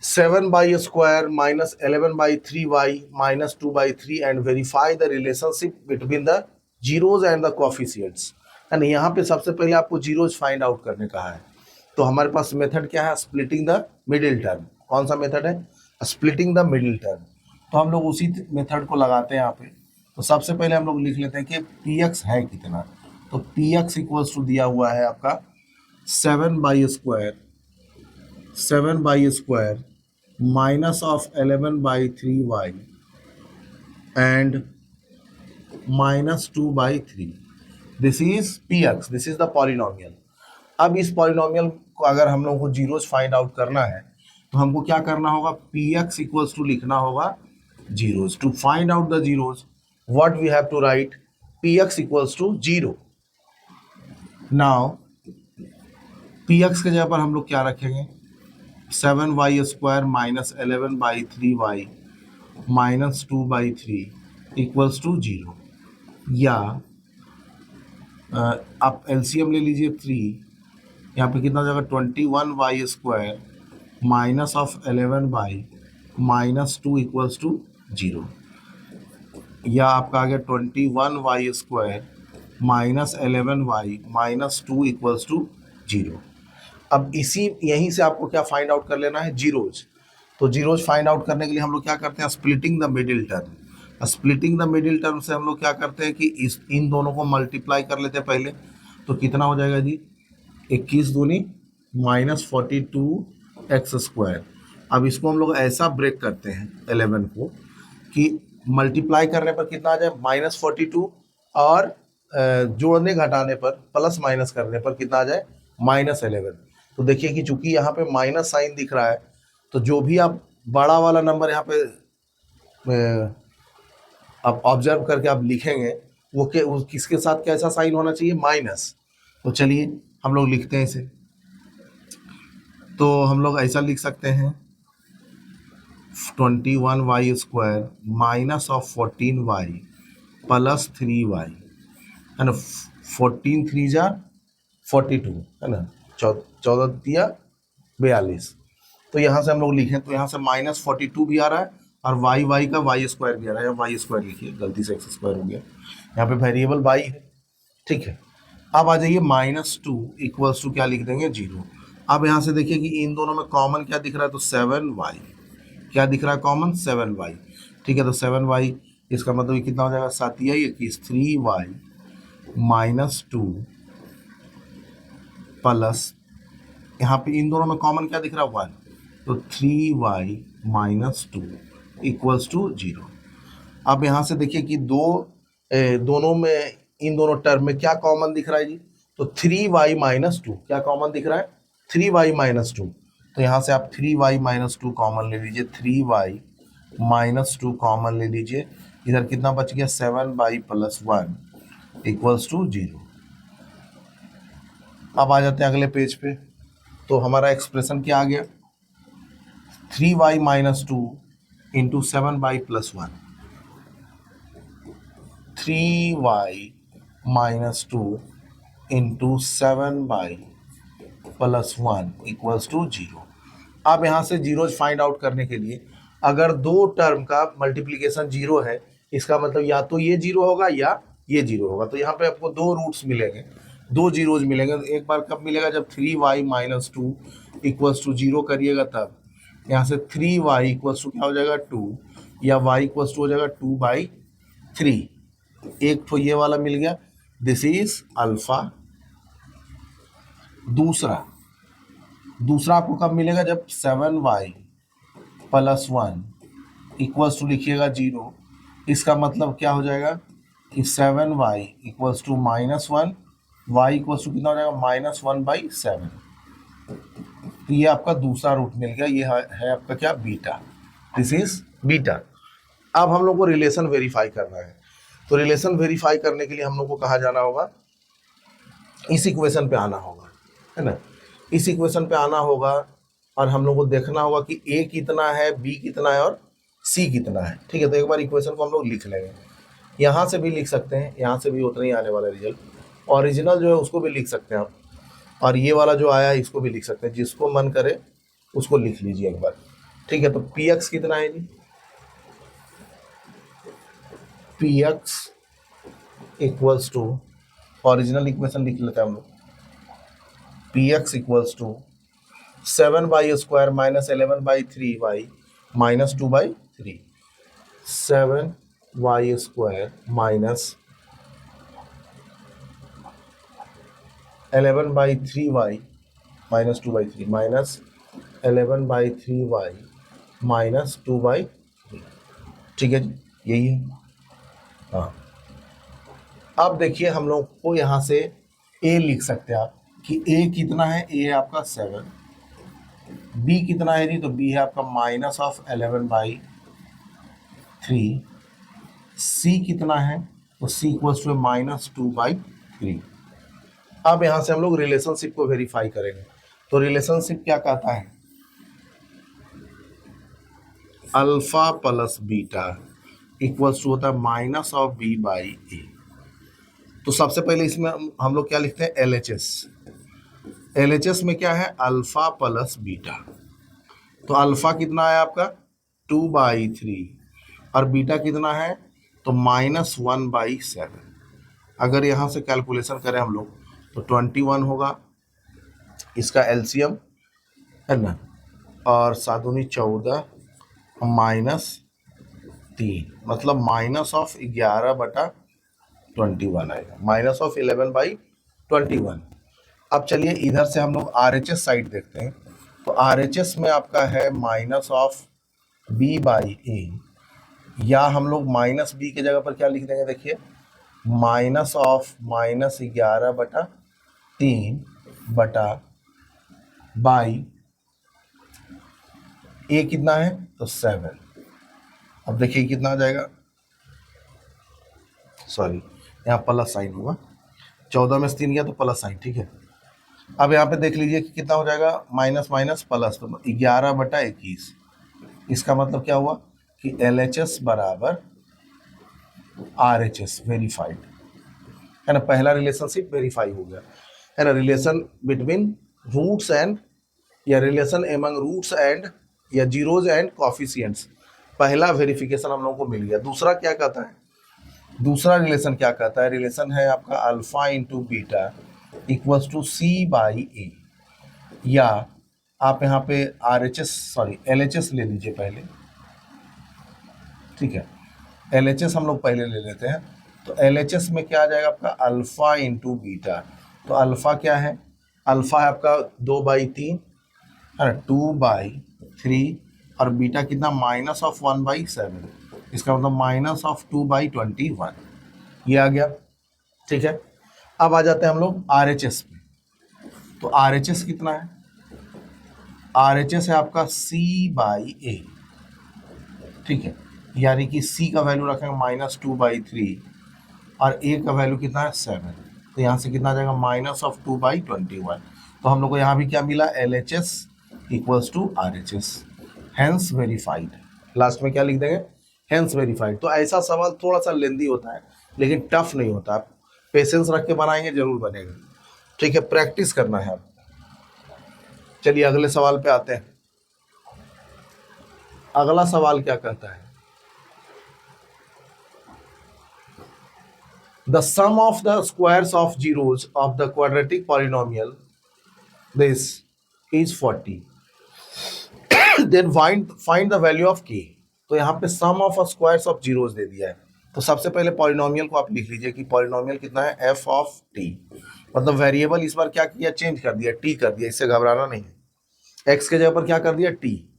7y² minus 11/3y minus 2/3 and verify the relationship between the zeros and the coefficients। यानी यहाँ पे सबसे पहले आपको जीरोज फाइंड आउट करने का है। तो हमारे पास मेथड क्या है, स्प्लिटिंग द मिडिल टर्म। कौन सा मेथड है, स्प्लिटिंग द मिडिल टर्म। तो हम लोग उसी मेथड को लगाते हैं यहाँ पे। तो सबसे पहले हम लोग लिख लेते हैं कि px है कितना। तो px इक्वल्स टू दिया हुआ है आपका 7y² minus of 11/3y and minus 2/3। This is px, this is the polynomial. अब इस पॉलिनोमियल को अगर हम लोग को जीरोज फाइंड आउट करना है तो हमको क्या करना होगा, px इक्वल्स टू लिखना होगा zeros. To find out the zeros what we have to write, px equals to 0। नाउ px के जगह पर हम लोग क्या रखेंगे, 7y² minus 11/3y minus 2/3 equals to 0। या आप एलसीएम ले लीजिए 3, यहाँ पे कितना हो जाएगा 21y² minus of 11y minus 2 equals to 0। या आपका आ गया 21y² minus 11y minus 2 equals to 0। अब यहीं से आपको क्या फाइंड आउट कर लेना है, जीरोज। तो जीरोज फाइंड आउट करने के लिए हम लोग क्या करते हैं, splitting the middle term. Splitting the middle term से हम लोग क्या करते हैं कि इन दोनों को मल्टीप्लाई कर लेते हैं पहले। तो कितना हो जाएगा जी, 21 दूनी -42x²। अब इसको हम लोग ऐसा ब्रेक करते हैं 11 को कि मल्टीप्लाई करने पर कितना आ जाए -42 और जोड़ने घटाने पर प्लस माइनस करने पर कितना आ जाए -11। तो देखिए कि चूंकि यहाँ पे माइनस साइन दिख रहा है तो जो भी आप बड़ा वाला नंबर यहाँ पे आप ऑब्जर्व करके आप लिखेंगे वो किसके साथ कैसा साइन होना चाहिए, माइनस। तो चलिए हम लोग लिखते हैं इसे। तो हम लोग ऐसा लिख सकते हैं 21y² minus of 14y plus 3y है ना, 14 3 जा 42 है ना, 14 दिया 42। तो यहाँ से हम लोग लिखें तो यहाँ से -42 भी आ रहा है और y का y² भी आ रहा है। y² लिखिए, गलती से x² हो गया, यहाँ पे वेरिएबल y है, ठीक है। अब आ जाइए -2 इक्वल्स टू क्या लिख देंगे 0। अब यहाँ से देखिए कि इन दोनों में कॉमन क्या दिख रहा है, तो 7y क्या दिख रहा है कॉमन, 7y, ठीक है। तो 7y इसका मतलब कितना हो जाएगा, 7 21 3y -2 प्लस यहाँ पे इन दोनों में कॉमन क्या दिख रहा है 1, तो 3y -2 इक्वल्स टू 0। अब यहाँ से देखिए कि दोनों में इन दोनों टर्म में क्या कॉमन दिख रहा है जी, तो 3y -2 क्या कॉमन दिख रहा है, 3y -2। तो यहाँ से आप 3y -2 कॉमन ले लीजिए, 3y -2 कॉमन ले लीजिए। इधर कितना बच गया 7y + 1 इक्वल्स टू 0। अब आ जाते हैं अगले पेज पे। तो हमारा एक्सप्रेशन क्या आ गया, 3y -2 into 7y + 1, 3y -2 into 7y + 1 equals to 0। अब यहाँ से जीरोज फाइंड आउट करने के लिए अगर दो टर्म का मल्टीप्लिकेशन 0 है, इसका मतलब या तो ये 0 होगा या ये 0 होगा। तो यहाँ पे आपको दो रूट्स मिलेंगे, दो जीरोज मिलेंगे। एक बार कब मिलेगा, जब 3y -2 इक्वल्स टू 0 करिएगा तब। यहाँ से 3y इक्वल्स टू क्या हो जाएगा 2, या y इक्वल्स टू हो जाएगा 2/3। एक तो ये वाला मिल गया, दिस इज अल्फा। दूसरा आपको कब मिलेगा, जब 7y + 1 इक्वल्स टू लिखिएगा 0। इसका मतलब क्या हो जाएगा कि 7y equals to -1, y equals to कितना हो जाएगा -1/7। तो ये आपका दूसरा रूट मिल गया, ये है आपका क्या, बीटा। This is beta. अब हम लोग को रिलेशन वेरीफाई करना है। तो रिलेशन वेरीफाई करने के लिए हम लोग को कहाँ जाना होगा, इस इक्वेशन पे आना होगा, है ना। इस इक्वेशन पे आना होगा और हम लोग को देखना होगा कि a कितना है, b कितना है और c कितना है, ठीक है। तो एक बार इक्वेशन को हम लोग लिख लेंगे, यहाँ से भी लिख सकते हैं, यहाँ से भी उतना ही आने वाला रिजल्ट। ओरिजिनल जो है उसको भी लिख सकते हैं आप, और ये वाला जो आया है इसको भी लिख सकते हैं, जिसको मन करे उसको लिख लीजिए एक बार। ठीक है, तो पी एक्स कितना है जी, p x equals to, original equation लिख लेते हैं हम लोग, p x equals to 7 y² minus 11/3y minus 2/3, 7y² minus 11/3y minus 2/3 minus 11/3y minus 2/3। ठीक है जी, यही है। हाँ, अब देखिए हम लोग को यहाँ से a लिख सकते हैं आप कि a कितना है, a है आपका 7, b कितना है जी, तो b है आपका माइनस ऑफ 11/3, c कितना है, तो c इक्वल्स टू माइनस 2/3। अब यहाँ से हम लोग रिलेशनशिप को वेरीफाई करेंगे, तो रिलेशनशिप क्या कहता है, alpha plus beta equals to होता है minus of b by a. तो सबसे पहले इसमें हम लोग क्या लिखते हैं, L H S. L H S में क्या है, अल्फा प्लस बीटा। तो अल्फा कितना है आपका 2/3 और बीटा कितना है, तो -1/7। अगर यहाँ से कैलकुलेशन करें हम लोग तो 21 होगा इसका एलसीएम, है ना, और 7 दूनी 14 -3, मतलब माइनस ऑफ 11/21 आएगा, माइनस ऑफ 11/21। अब चलिए इधर से हम लोग आर एच एस साइड देखते हैं, तो आर एच एस में आपका है minus of b by a, या हम लोग माइनस बी के जगह पर क्या लिख देंगे, देखिए माइनस ऑफ -11/3 बटा बाई ए कितना है, तो 7। अब देखिए कितना आ जाएगा, सॉरी यहाँ प्लस साइन होगा, 14 में से 3 गया तो प्लस साइन, ठीक है। अब यहाँ पे देख लीजिए कि कितना हो जाएगा, माइनस माइनस प्लस, तो 11/21। इसका मतलब क्या हुआ कि एल एच एस बराबर आर एच एस वेरीफाइड, है ना, पहला रिलेशनशिप वेरीफाई हो गया, है ना, रिलेशन बिटवीन रूट्स एंड, या रिलेशन एमंग रूट्स एंड, या जीरोज एंड कॉफिशिएंट्स, पहला वेरिफिकेशन हम लोगों को मिल गया। दूसरा क्या कहता है, दूसरा रिलेशन क्या कहता है, रिलेशन है आपका alpha into beta equals to c by a, या आप यहाँ पे R H S sorry L H S ले लीजिए पहले, ठीक है, एल एच एस हम लोग पहले ले लेते हैं। तो एल एच एस में क्या आ जाएगा आपका अल्फा इंटू बीटा, तो अल्फा क्या है, अल्फा है आपका 2/3, है ना, 2/3, और बीटा कितना माइनस ऑफ 1/7, इसका मतलब माइनस ऑफ 2/21, ये आ गया, ठीक है। अब आ जाते हैं हम लोग आर एच एस पे, तो आर एच एस कितना है, आर एच एस है आपका सी बाई ए, ठीक है, यानी कि सी का वैल्यू रखेंगे -2/3 और ए का वैल्यू कितना है 7, तो यहाँ से कितना आ जाएगा माइनस ऑफ 2/21। तो हम लोग को यहाँ भी क्या मिला, L H S equals to R H S, hence verified, last में क्या लिख देंगे, हैंस वेरीफाइड। तो ऐसा सवाल थोड़ा सा लेंदी होता है लेकिन टफ नहीं होता, आप पेशेंस रख के बनाएंगे जरूर बनेगा, ठीक है, प्रैक्टिस करना है आप। चलिए अगले सवाल पे आते हैं। अगला सवाल क्या कहता है, the sum of the squares of zeros of the quadratic polynomial this is 40, then find the value of k. तो यहाँ पे sum of squares of zeros दे दिया है, तो सबसे पहले पॉलिनोमियल को आप लिख लीजिए कि पॉलिनोमियल कितना है, एफ ऑफ टी, मतलब वेरिएबल इस बार क्या किया, चेंज कर दिया, टी कर दिया, इससे घबराना नहीं है, एक्स के जगह पर क्या कर दिया, टी,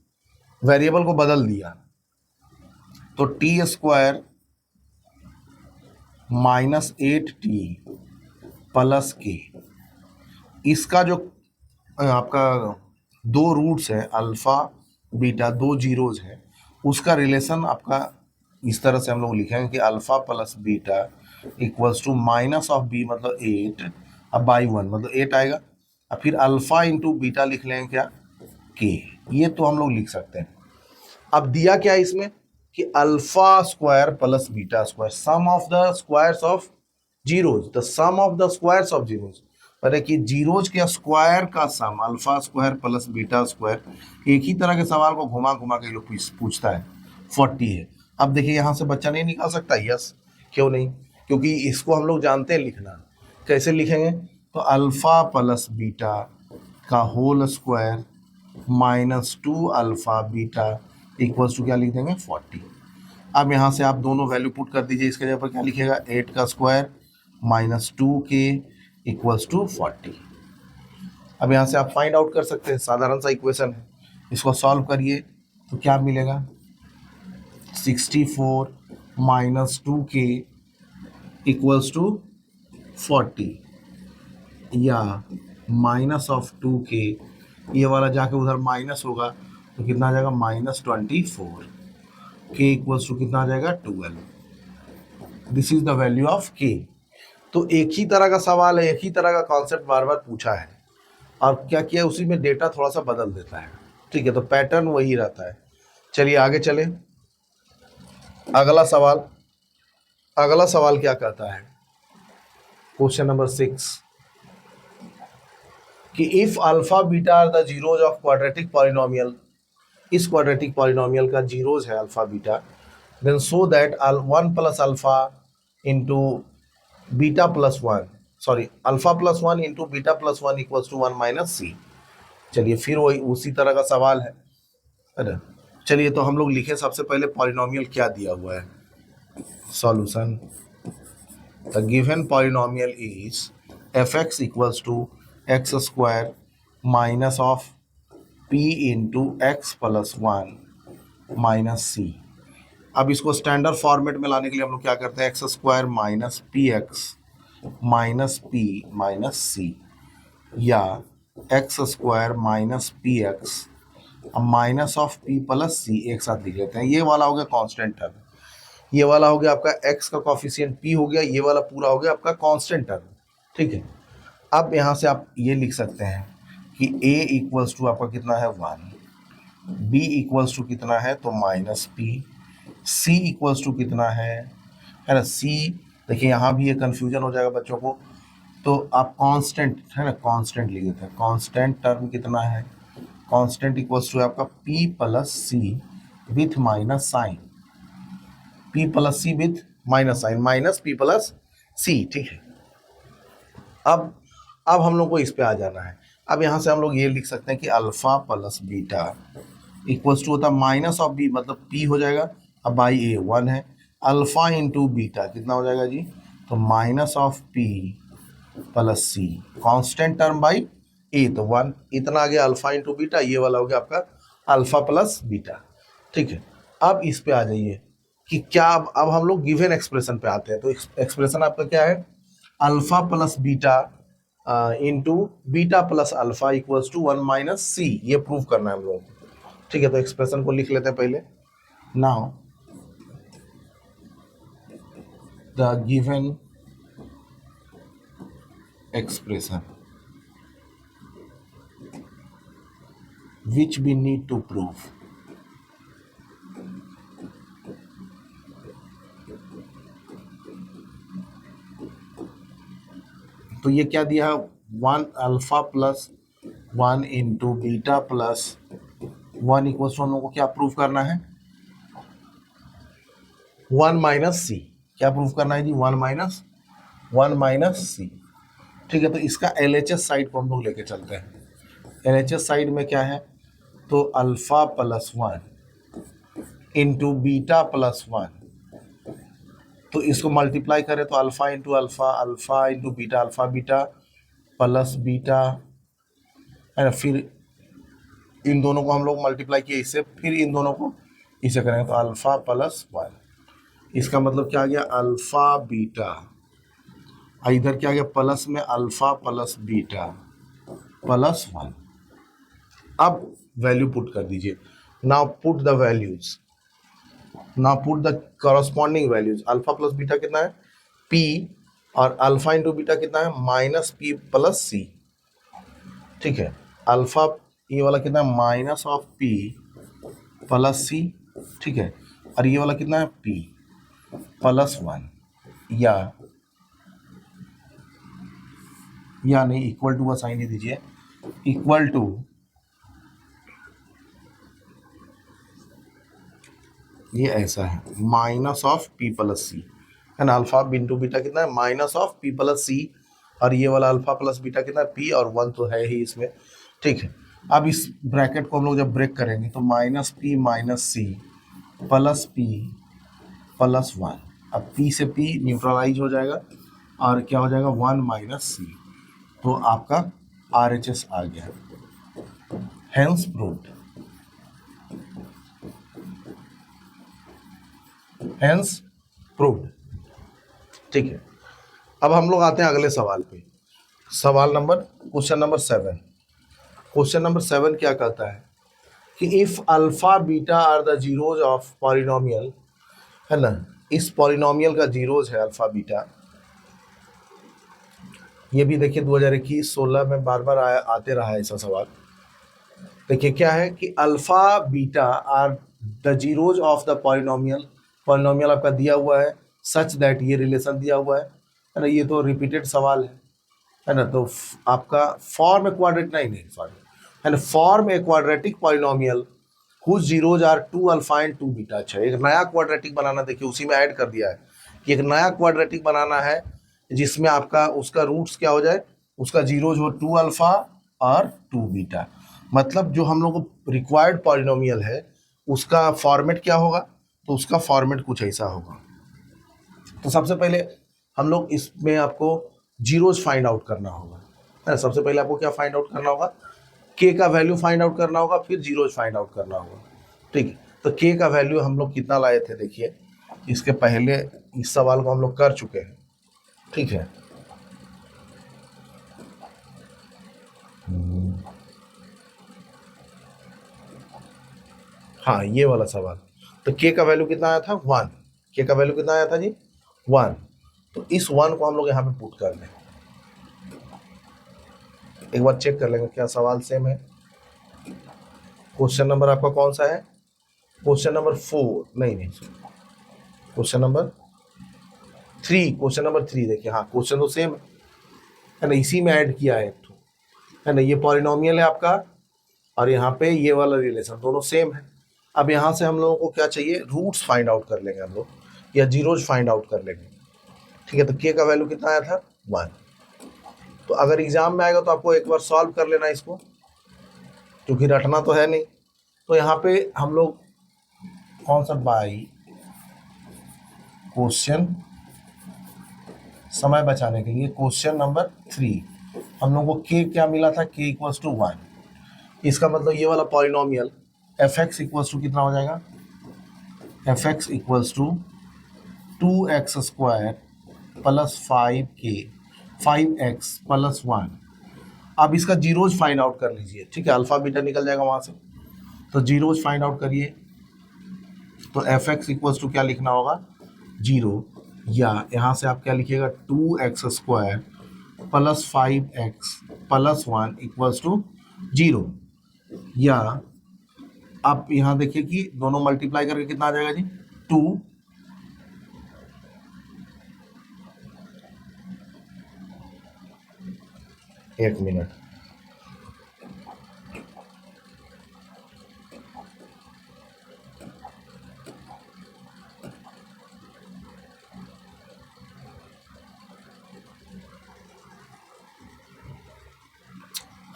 वेरिएबल को बदल दिया, तो t² -8t प्लस के, इसका जो आपका दो रूट्स है अल्फा बीटा, दो जीरोज है, उसका रिलेशन आपका इस तरह से हम लोग लिखेंगे कि alpha plus beta equals to minus of b मतलब 8, अब बाई 1 मतलब 8 आएगा, और फिर अल्फा इंटू बीटा लिख लेंगे क्या, के, ये तो हम लोग लिख सकते हैं। अब दिया क्या है इसमें कि alpha square plus beta square, sum of the squares of zeros, the sum of the squares of zeros, अरे कि जीरोज के स्क्वायर का sum alpha square plus beta square, एक ही तरह के सवाल को घुमा घुमा के लोग पूछता है, 40 है। अब देखिए यहाँ से बच्चा नहीं निकाल सकता, यस, क्यों नहीं, क्योंकि इसको हम लोग जानते हैं लिखना। कैसे लिखेंगे, तो अल्फा प्लस बीटा का whole square minus 2 alpha beta equals to क्या लिख देंगे 40। अब यहाँ से आप दोनों वैल्यू पुट कर दीजिए, इसके जगह पर क्या लिखिएगा 8 का square minus 2k equals to 40। अब यहाँ से आप फाइंड आउट कर सकते हैं, साधारण सा इक्वेशन है, इसको सॉल्व करिए तो क्या मिलेगा 64 माइनस 2k इक्वल्स टू 40, या माइनस ऑफ 2k, ये वाला जाके उधर माइनस होगा तो कितना आ जाएगा -24, k इक्वल्स टू कितना आ जाएगा 12। This is the value of k। तो एक ही तरह का सवाल है, एक ही तरह का कॉन्सेप्ट बार बार पूछा है, और क्या किया उसी में डेटा थोड़ा सा बदल देता है, ठीक है, तो पैटर्न वही रहता है। चलिए आगे चले, अगला सवाल, अगला सवाल क्या कहता है, क्वेश्चन नंबर 6, कि if alpha beta are the zeros of quadratic polynomial, इस क्वाड्रेटिक पॉलिनोमियल का जीरोज है alpha beta, then so that 1 plus alpha into beta plus 1, sorry alpha plus 1 into beta plus 1 equals to 1 minus c. चलिए फिर वही उसी तरह का सवाल है। अरे चलिए तो हम लोग लिखे सबसे पहले पॉलिनोमियल क्या दिया हुआ है, solution, the given polynomial is fx equals to x square minus of p into x plus 1 minus c. अब इसको स्टैंडर्ड फॉर्मेट में लाने के लिए हम लोग क्या करते हैं, x square minus p x minus p minus c, या x square minus p x minus of p plus c एक साथ लिख लेते हैं। ये वाला हो गया कांस्टेंट टर्म, ये वाला हो गया आपका x का कॉफिशिएंट p हो गया, ये वाला पूरा हो गया आपका कांस्टेंट टर्म, ठीक है। अब यहाँ से आप ये लिख सकते हैं कि a इक्वल्स टू आपका कितना है 1, b इक्वल्स टू कितना है तो minus p, c equals to कितना है ना, c, देखिए यहाँ भी ये कन्फ्यूजन हो जाएगा बच्चों को, तो आप कांस्टेंट है ना, कांस्टेंट लिख देते हैं, कांस्टेंट टर्म कितना है, कांस्टेंट इक्वल्स टू आपका p plus c with minus sign, p plus c with minus sign, minus p plus c, ठीक है। अब हम लोग को इस पे आ जाना है। अब यहाँ से हम लोग ये लिख सकते हैं कि alpha plus beta equals to होता है माइनस ऑफ बी, मतलब p हो जाएगा, अब बाई ए 1 है, अल्फा इंटू बीटा कितना हो जाएगा जी, तो minus of p plus c, constant term by a तो 1, इतना आ गया अल्फा इंटू बीटा, ये वाला हो गया आपका अल्फा प्लस बीटा, ठीक है। अब इस पे आ जाइए कि क्या, अब हम लोग गिवन एक्सप्रेशन पे आते हैं, तो एक्सप्रेशन आपका क्या है, alpha plus beta into beta plus alpha equals to 1 minus c, ये प्रूव करना है हम लोगों को, ठीक है। तो एक्सप्रेशन को लिख लेते हैं पहले, now the given expression which we need to prove, तो ये क्या दिया है 1 alpha plus 1 into beta plus 1 equals to, हम लोग को क्या प्रूव करना है 1 माइनस सी, क्या प्रूव करना है जी 1 माइनस सी, ठीक है। तो इसका LHS साइड को हम लोग लेके चलते हैं, LHS साइड में क्या है, तो alpha plus 1 into beta plus 1, तो इसको मल्टीप्लाई करें तो alpha into alpha, alpha into beta, alpha beta plus beta है ना, फिर इन दोनों को हम लोग मल्टीप्लाई किए इससे, फिर इन दोनों को इसे करेंगे तो अल्फा प्लस 1, इसका मतलब क्या आ गया अल्फा बीटा, इधर क्या आ गया प्लस में अल्फा प्लस बीटा प्लस 1। अब वैल्यू पुट कर दीजिए, now put the values, now put the corresponding values, alpha plus beta कितना है p, और अल्फा इंटू बीटा कितना है माइनस p प्लस सी, ठीक है। अल्फा ये वाला कितना है minus of p plus c, ठीक है, और ये वाला कितना है p प्लस 1, या या नहीं, इक्वल टू का साइन ही दीजिए, इक्वल टू ये ऐसा है माइनस ऑफ पी प्लस सी, है ना। अल्फा इंटू बीटा कितना है, माइनस ऑफ पी प्लस सी, और ये वाला अल्फा प्लस बीटा कितना है, पी, और 1 तो है ही इसमें, ठीक है। अब इस ब्रैकेट को हम लोग जब ब्रेक करेंगे तो minus p minus c plus p plus 1, अब पी से पी न्यूट्रलाइज हो जाएगा और क्या हो जाएगा, 1 माइनस सी, तो आपका RHS आ गया, हेंस प्रूव्ड, हेंस प्रूव्ड, ठीक है। अब हम लोग आते हैं अगले सवाल पे, सवाल नंबर क्वेश्चन नंबर 7। क्वेश्चन नंबर 7 क्या कहता है कि if alpha beta are the zeros of polynomial, है ना, इस पॉलिनोमियल का जीरोज है अल्फा बीटा। ये भी देखिए 2021-16 में बार बार आते रहा है ऐसा सवाल। देखिए क्या है कि alpha beta are the zeros of the polynomial, polynomial आपका दिया हुआ है सच दैट, ये रिलेशन दिया हुआ है ना, ये तो रिपीटेड सवाल है ना। तो आपका फॉर्म ए क्वाड्रेटिक, नहीं सॉरी, है ना, form a quadratic polynomial whose zeros are 2 alpha and 2 beta. अच्छा, एक नया क्वाड्रेटिक बनाना, देखिए उसी में ऐड कर दिया है कि एक नया क्वाड्रेटिक बनाना है जिसमें आपका उसका रूट्स क्या हो जाए, उसका जीरोज हो 2 अल्फा और 2 बीटा। मतलब जो हम लोग को रिक्वायर्ड पॉलिनोमियल है उसका फॉर्मेट क्या होगा, तो उसका फॉर्मेट कुछ ऐसा होगा। तो सबसे पहले हम लोग इसमें आपको जीरोज फाइंड आउट करना होगा, है ना। सबसे पहले आपको क्या फाइंड आउट करना होगा, के का वैल्यू फाइंड आउट करना होगा, फिर जीरोज फाइंड आउट करना होगा, ठीक है। तो के का वैल्यू हम लोग कितना लाए थे, देखिए इसके पहले इस सवाल को हम लोग कर चुके हैं, ठीक है। हाँ, ये वाला सवाल, तो के का वैल्यू कितना आया था, 1, के का वैल्यू कितना आया था जी, 1। तो इस 1 को हम लोग यहाँ पे पुट कर लें, एक बार चेक कर लेंगे क्या सवाल सेम है। क्वेश्चन नंबर आपका कौन सा है, क्वेश्चन नंबर 4, नहीं, क्वेश्चन नंबर 3, क्वेश्चन नंबर 3 देखिए, हाँ क्वेश्चन तो सेम है ना, इसी में ऐड किया है, है ना। ये पॉलिनोमियल है आपका और यहाँ पे ये वाला रिलेशन, दोनों सेम है। अब यहाँ से हम लोगों को क्या चाहिए, रूट्स फाइंड आउट कर लेंगे हम लोग, या जीरोज फाइंड आउट कर लेंगे, ठीक है। तो के का वैल्यू कितना आया था, 1। तो अगर एग्जाम में आएगा तो आपको एक बार सॉल्व कर लेना इसको, क्योंकि रटना तो है नहीं। तो यहाँ पे हम लोग कौन सा, बाई क्वेश्चन, समय बचाने के लिए क्वेश्चन नंबर 3 हम लोग को के क्या मिला था, के इक्वल्स टू 1। इसका मतलब ये वाला polynomial f x equals to कितना हो जाएगा, f x equals to 2x² plus 5k 5x plus 1। अब इसका जीरोज फाइंड आउट कर लीजिए, ठीक है, अल्फा बीटा निकल जाएगा वहाँ से, तो जीरोज फाइंड आउट करिए। तो एफ एक्स इक्वल्स टू क्या लिखना होगा, 0, या यहाँ से आप क्या लिखिएगा, 2x² plus 5x plus 1 equals to 0, या आप यहाँ देखिए कि दोनों मल्टीप्लाई करके कितना आ जाएगा जी, 2, एक मिनट,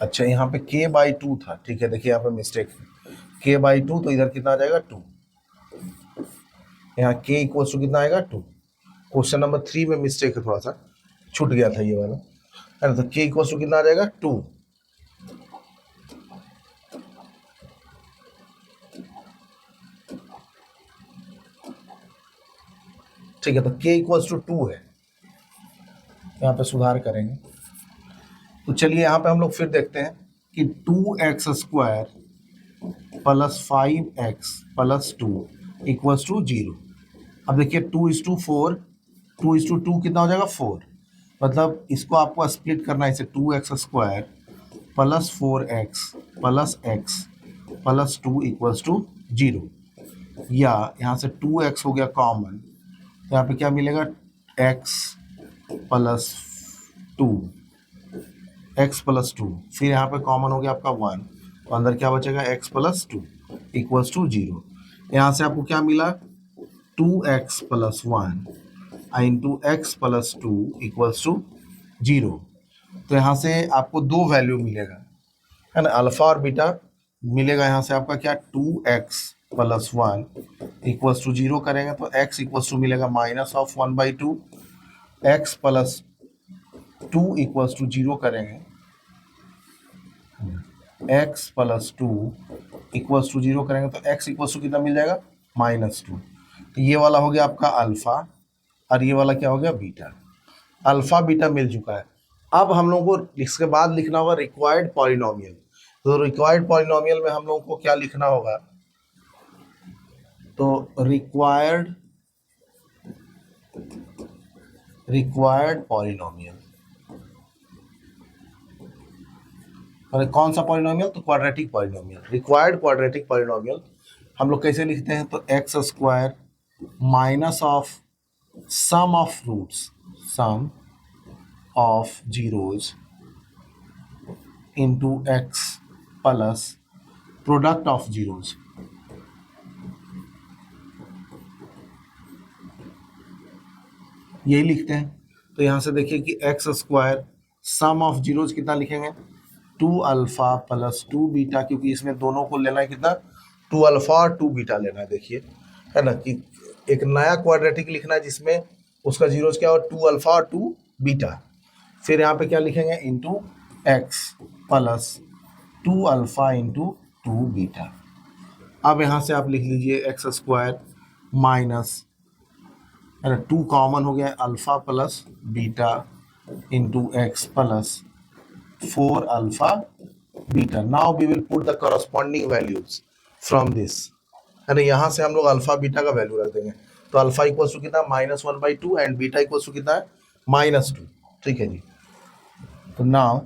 अच्छा यहाँ पे k/2 था, ठीक है, देखिए यहाँ पे मिस्टेक है, k/2, तो इधर कितना आ जाएगा, 2, यहाँ k इक्वल्स टू कितना आएगा, 2। क्वेश्चन नंबर 3 में मिस्टेक है, थोड़ा सा छूट गया था ये वाला, है ना। तो k इक्वल्स टू कितना आ जाएगा, 2। ठीक है, तो k इक्वल्स टू 2 है, यहाँ पे सुधार करेंगे। तो चलिए यहाँ पे हम लोग फिर देखते हैं कि 2x² plus 5x plus 2 equals to 0। अब देखिए 2:4, 2:2 कितना हो जाएगा, 4। मतलब इसको आपको स्प्लिट करना है, इसे 2x² plus 4x plus x plus 2 equals to 0, या यहाँ से 2x हो गया कॉमन, यहाँ पे क्या मिलेगा, x plus 2 x plus to, फिर यहाँ पे कॉमन हो गया आपका 1, तो अंदर क्या बचेगा x plus two equals to 0। यहाँ से आपको क्या मिला 2x plus 1 into x plus two equals to 0। तो यहाँ से आपको दो वैल्यू मिलेगा, है ना, अल्फा और बीटा मिलेगा। यहाँ से आपका क्या 2x प्लस 1 इक्वल्स टू 0 करेंगे तो x इक्वल्स टू मिलेगा minus of 1/2, x plus 2 equals to 0 करेंगे, x प्लस 2 इक्वल्स टू 0 करेंगे तो x इक्वल्स टू कितना मिल जाएगा -2। तो ये वाला हो गया आपका अल्फा और ये वाला क्या हो गया बीटा। अल्फा बीटा मिल चुका है। अब हम लोगों को इसके बाद लिखना होगा रिक्वायर्ड पॉलिनोमियल। तो रिक्वायर्ड पॉलिनोमियल में हम लोगों को क्या लिखना होगा, तो रिक्वायर्ड पॉलिनोमियल, और कौन सा पॉलिनोमियल, तो quadratic polynomial. Required quadratic polynomial हम लोग कैसे लिखते हैं, तो x square minus of sum of roots, sum of zeros into x plus product of zeros. यही लिखते हैं। तो यहाँ से देखिए कि x square sum of zeros कितना लिखेंगे 2 अल्फा प्लस 2 बीटा, क्योंकि इसमें दोनों को लेना है कितना 2 अल्फा और 2 बीटा लेना है। देखिए है ना कि एक नया क्वाड्रेटिक लिखना है जिसमें उसका जीरोज क्या हो 2 अल्फा और 2 बीटा। फिर यहाँ पे क्या लिखेंगे into x plus 2 alpha into 2 beta. अब यहाँ से आप लिख लीजिए एक्स स्क्वायर माइनस, है ना, 2 कॉमन हो गया alpha plus beta into x plus 4 alpha beta. Now we will put the corresponding values from this, है ना, यहाँ से हम लोग अल्फा बीटा का वैल्यू रख देंगे। तो अल्फा इक्वल्स टू कितना -1/2 एंड बीटा इक्वल्स टू कितना है -2। ठीक है जी। तो now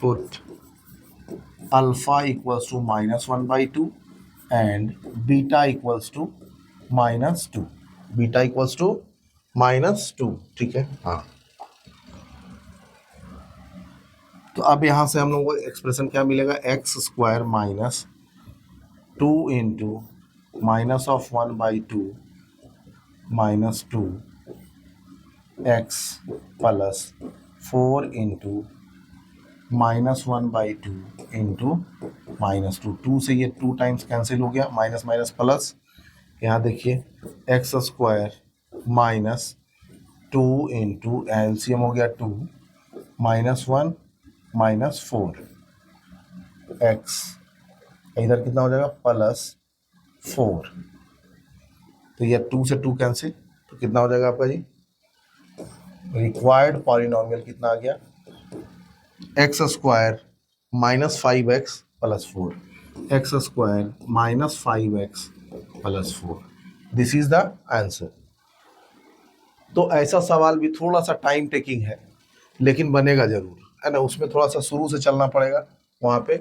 put alpha equals to -1/2 and beta equals to -2, beta equals to -2। ठीक है, हाँ। तो अब यहाँ से हम लोगों को एक्सप्रेशन क्या मिलेगा x square minus 2 into minus of 1/2 -2 x plus 4 into -1/2 into -2। 2 से ये 2 टाइम्स कैंसिल हो गया, माइनस माइनस प्लस। यहाँ देखिए x square minus 2 into LCM हो गया 2 -1 -4 एक्स, इधर कितना हो जाएगा +4। तो ये 2 से 2 कैंसिल, तो कितना हो जाएगा आपका जी रिक्वायर्ड पॉलिनोमियल कितना आ गया x square -5x + 4, x square -5x + 4। This is the answer. तो ऐसा सवाल भी थोड़ा सा टाइम टेकिंग है लेकिन बनेगा जरूर, है ना, उसमें थोड़ा सा शुरू से चलना पड़ेगा वहाँ पे।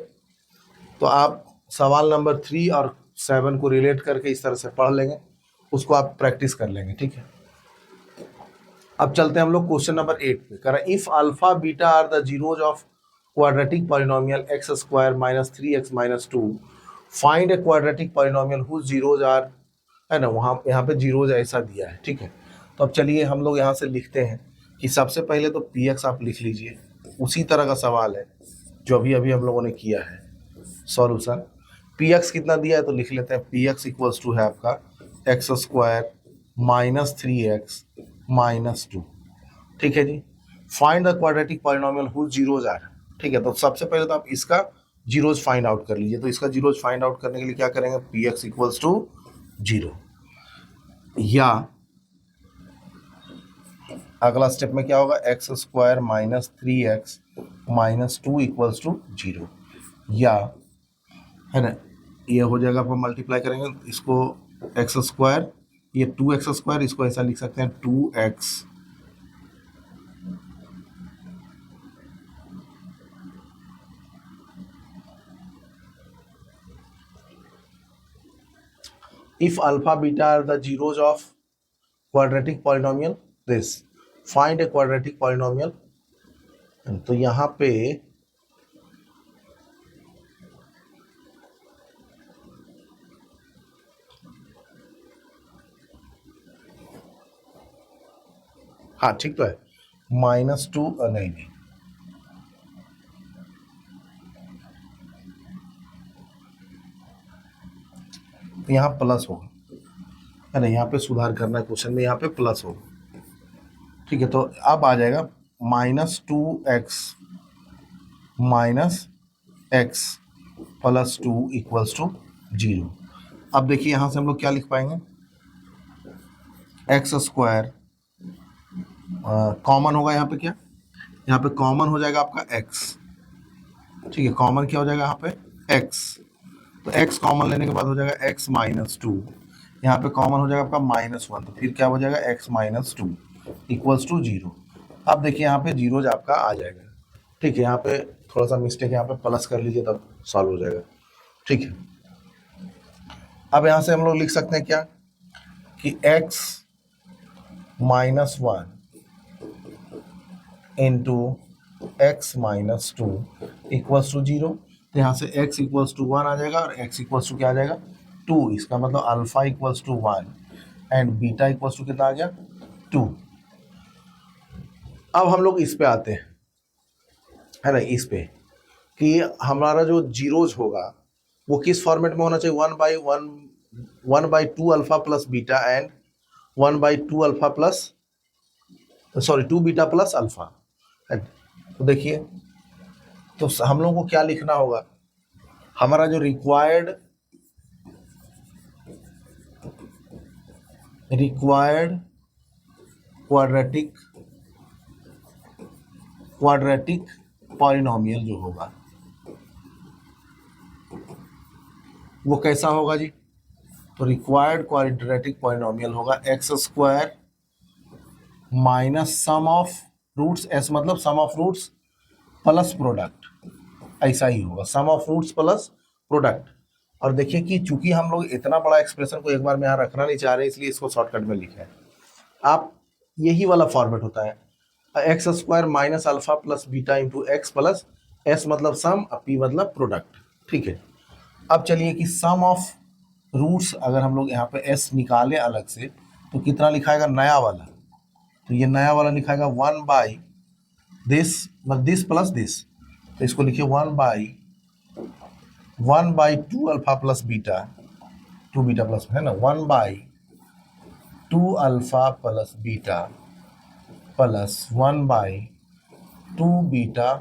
तो आप सवाल नंबर 3 और 7 को रिलेट करके इस तरह से पढ़ लेंगे, उसको आप प्रैक्टिस कर लेंगे। ठीक है, अब चलते हैं हम लोग क्वेश्चन नंबर 8 पे। कह रहा है if alpha beta are the zeros of quadratic polynomial x square -3x -2 find a quadratic polynomial whose zeros are, है ना, वहाँ यहाँ पे जीरोज ऐसा दिया है। ठीक है, तो अब चलिए हम लोग यहाँ से लिखते हैं कि सबसे पहले तो पी एक्स आप लिख लीजिए, उसी तरह का सवाल है जो अभी अभी हम लोगों ने किया है। सॉल्यूशन पी एक्स कितना दिया है तो लिख लेते हैं पी एक्स इक्वल्स टू है आपका एक्स स्क्वायर -3x -2। ठीक है जी। Find the quadratic polynomial whose zeros are. ठीक है, तो सबसे पहले तो आप इसका जीरोज फाइंड आउट कर लीजिए। तो इसका जीरोज फाइंड आउट करने के लिए क्या करेंगे पी एक्स इक्वल्स टू 0, या अगला स्टेप में क्या होगा x square -3x -2 equals to 0, या, है ना, ये हो जाएगा आपको मल्टीप्लाई करेंगे इसको एक्स स्क्वायर, ये 2x स्क्वायर, इसको ऐसा लिख सकते हैं 2x if alpha beta are the zeros of quadratic polynomial, this find a quadratic polynomial तो यहाँ पे हाँ ठीक तो है, -2 नहीं नहीं, तो यहाँ प्लस होगा, है ना, यहाँ पे सुधार करना है क्वेश्चन में, यहाँ पे प्लस होगा। ठीक है, तो अब आ जाएगा -2x -x plus 2 equals to 0। अब देखिए यहाँ से हम लोग क्या लिख पाएंगे, एक्स स्क्वायर कॉमन होगा यहाँ पे, क्या यहाँ पे कॉमन हो जाएगा आपका x। ठीक है, कॉमन क्या हो जाएगा यहाँ पे x, तो x कॉमन लेने के बाद हो जाएगा x -2, यहाँ पे कॉमन हो जाएगा आपका -1, तो फिर क्या हो जाएगा x -2 इक्वल्स टू 0। अब देखिए यहाँ पे जीरोज आपका आ जाएगा। ठीक है, यहाँ पे थोड़ा सा मिस्टेक है, यहाँ पे प्लस कर लीजिए तब सॉल्व हो जाएगा। ठीक है, अब यहाँ से हम लोग लिख सकते हैं क्या कि x -1 into x -2 equals to 0, तो यहाँ से x इक्वल्स टू 1 आ जाएगा और x इक्वल्स टू क्या आ जाएगा 2। इसका मतलब alpha equals to 1 and beta equals to कितना आ गया 2। अब हम लोग इस पे आते हैं, है ना, इस पे कि हमारा जो जीरोज होगा वो किस फॉर्मेट में होना चाहिए, 1/2 alpha plus beta and 1/2 alpha plus, sorry 2 beta plus alpha. तो देखिए, तो हम लोगों को क्या लिखना होगा, हमारा जो रिक्वायर्ड क्वाड्रेटिक पॉलिनोमियल जो होगा वो कैसा होगा जी, तो रिक्वायर्ड क्वाड्रेटिक पॉलिनोमियल होगा x square minus sum of roots, S मतलब sum of roots plus product, ऐसा ही होगा, sum of roots plus product. और देखिए कि चूंकि हम लोग इतना बड़ा एक्सप्रेशन को एक बार में यहाँ रखना नहीं चाह रहे, इसलिए इसको शॉर्टकट में लिखा है। आप यही वाला फॉर्मेट होता है, x square minus alpha plus beta into x plus S मतलब सम, पी मतलब प्रोडक्ट। ठीक है, अब चलिए कि सम ऑफ रूट्स अगर हम लोग यहाँ पे एस निकाले अलग से तो कितना लिखाएगा नया वाला, तो ये नया वाला लिखाएगा 1/दिस प्लस दिस, तो इसको लिखिए 1/2 alpha plus beta, 2 beta plus, है ना, 1/2 alpha plus beta plus 1/2 beta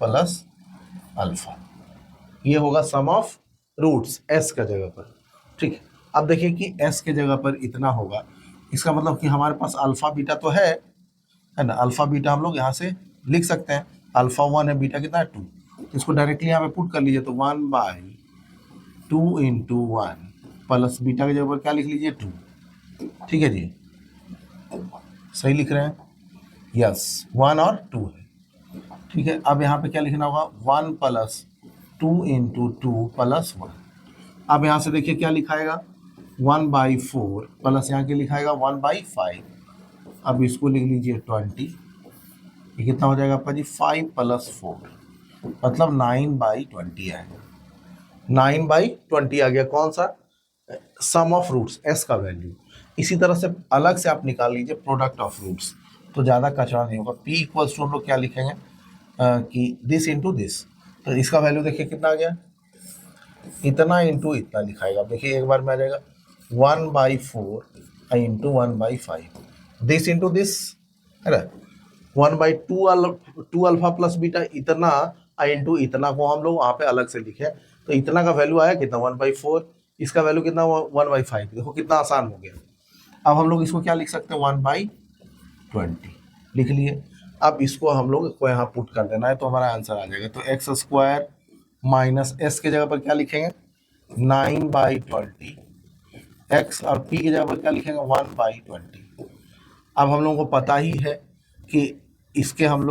plus alpha, ये होगा सम ऑफ रूट्स एस का जगह पर। ठीक है, अब देखिए कि एस के जगह पर इतना होगा, इसका मतलब कि हमारे पास अल्फा बीटा तो है ना, अल्फा बीटा हम लोग यहाँ से लिख सकते हैं, अल्फा 1 है, बीटा कितना है 2, तो इसको डायरेक्टली यहाँ पे पुट कर लीजिए, तो 1/2 इंटू 1 प्लस बीटा की जगह पर क्या लिख लीजिए 2। ठीक है जी, सही लिख रहे हैं, यस 1 और 2 है। ठीक है, अब यहाँ पे क्या लिखना होगा 1 + 2 इंटू 2 प्लस 1। अब यहाँ से देखिए क्या लिखाएगा 1/4 प्लस यहाँ के लिखाएगा 1/5। अब इसको लिख लीजिए 20, ये कितना हो जाएगा आपका जी 5 + 4 मतलब 9/20 आएगा, 9/20 आ गया, कौन सा सम ऑफ रूट्स एस का वैल्यू। इसी तरह से अलग से आप निकाल लीजिए प्रोडक्ट ऑफ रूट्स, तो ज़्यादा कचरा नहीं होगा। p इक्वल्स टू हम लोग क्या लिखेंगे कि दिस इंटू दिस, तो इसका वैल्यू देखिए कितना आ गया, इतना इंटू इतना लिखाएगा। देखिए एक बार में आ जाएगा 1/4 इंटू 1/5, दिस इंटू दिस, है ना, 1/2 अल्फा प्लस बीटा इतना इंटू इतना को हम लोग वहाँ पे अलग से लिखे, तो इतना का वैल्यू आया कितना 1/4, इसका वैल्यू कितना 1/5, देखो कितना आसान हो गया। अब हम लोग इसको क्या लिख सकते हैं 1/20 लिख लिए। अब इसको हम लोग को यहाँ पुट कर देना है तो हमारा आंसर आ जाएगा, तो एक्स स्क्वायर माइनस एस के जगह पर क्या लिखेंगे 9/20, एक्स और पी की जगह पर क्या लिखेंगे 1/20। अब हम लोगों को पता ही है कि इसको हम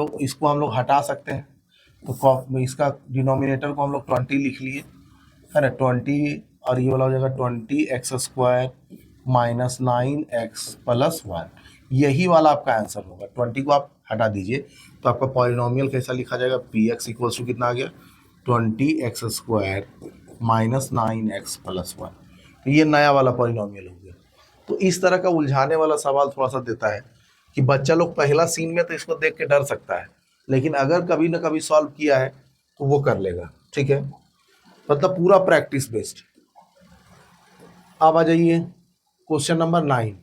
लोग हटा सकते हैं, तो इसका डिनोमिनेटर को हम लोग 20 लिख लिए, है ना, 20 और ये वाला हो जाएगा 20 x square minus 9x plus 1, यही वाला आपका आंसर होगा। 20 को आप हटा दीजिए तो आपका पॉलिनोमियल कैसा लिखा जाएगा, पी एक्स इक्वल्स टू कितना आ गया 20x² माइनस 9x प्लस 1। ये नया वाला पॉलिनोमियल हो गया। तो इस तरह का उलझाने वाला सवाल थोड़ा सा देता है कि बच्चा लोग पहला सीन में तो इसको देख के डर सकता है, लेकिन अगर कभी ना कभी सॉल्व किया है तो वो कर लेगा। ठीक है, मतलब पूरा प्रैक्टिस बेस्ड। अब आ जाइए क्वेश्चन नंबर 9।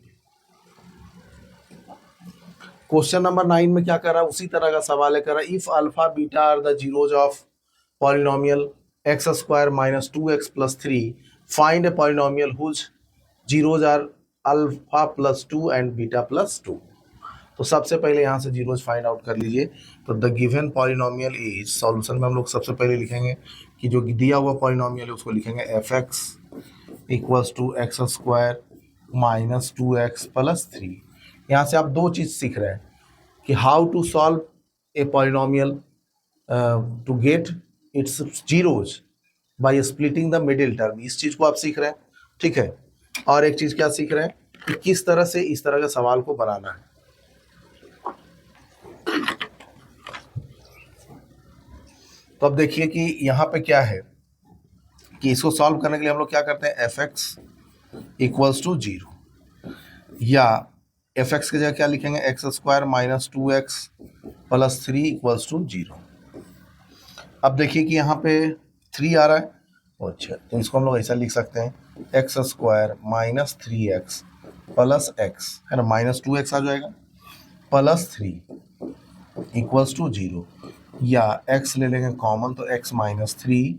क्वेश्चन नंबर 9 में क्या कर रहा है, उसी तरह का सवाल है, कर रहा है if alpha beta are the zeros of polynomial x² minus 2x plus 3 find a polynomial whose zeros are alpha plus 2 and beta plus 2। तो सबसे पहले यहाँ से जीरोज फाइंड आउट कर लीजिए। तो the given polynomial is, solution में हम लोग सबसे पहले लिखेंगे कि जो दिया हुआ पॉलिनोमियल है उसको लिखेंगे fx equals to x² minus 2x plus 3। यहाँ से आप दो चीज़ सीख रहे हैं कि how to solve a polynomial to get its zeros by splitting the middle term, इस चीज़ को आप सीख रहे हैं। ठीक है, और एक चीज़ क्या सीख रहे हैं कि किस तरह से इस तरह के सवाल को बनाना है। तो अब देखिए कि यहाँ पे क्या है कि इसको सॉल्व करने के लिए हम लोग क्या करते हैं, fx इक्वल्स टू 0 या fx की जगह क्या लिखेंगे x² minus 2x plus 3 equals to 0। अब देखिए कि यहाँ पे 3 आ रहा है, अच्छा तो इसको हम लोग ऐसा लिख सकते हैं x² minus 3x plus x है ना, माइनस 2x आ जाएगा प्लस 3 इक्वल्स टू 0, या x ले लेंगे कॉमन तो x minus 3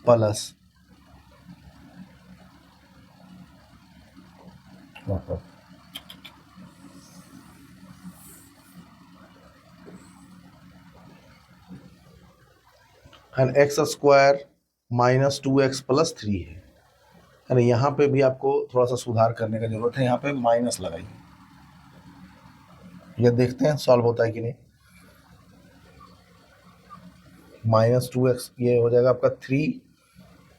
plus and x² minus 2x plus 3 है ना। यहाँ पे भी आपको थोड़ा सा सुधार करने का जरूरत है, यहाँ पे माइनस लगाइए, ये देखते हैं सॉल्व होता है कि नहीं। माइनस 2x ये हो जाएगा आपका 3,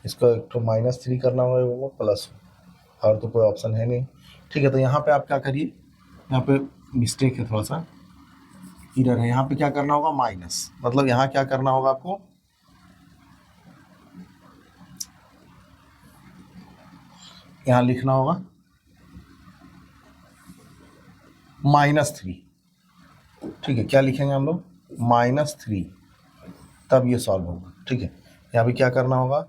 इसका एक तो माइनस 3 करना होगा वो प्लस, और तो कोई ऑप्शन है नहीं। ठीक है, तो यहाँ पे आप क्या करिए, यहाँ पे मिस्टेक है थोड़ा सा, इधर है, यहाँ पे क्या करना होगा माइनस, मतलब यहाँ क्या करना होगा आपको, यहाँ लिखना होगा -3। ठीक है, क्या लिखेंगे हम लोग -3, तब ये सॉल्व होगा। ठीक है, यहाँ पे क्या करना होगा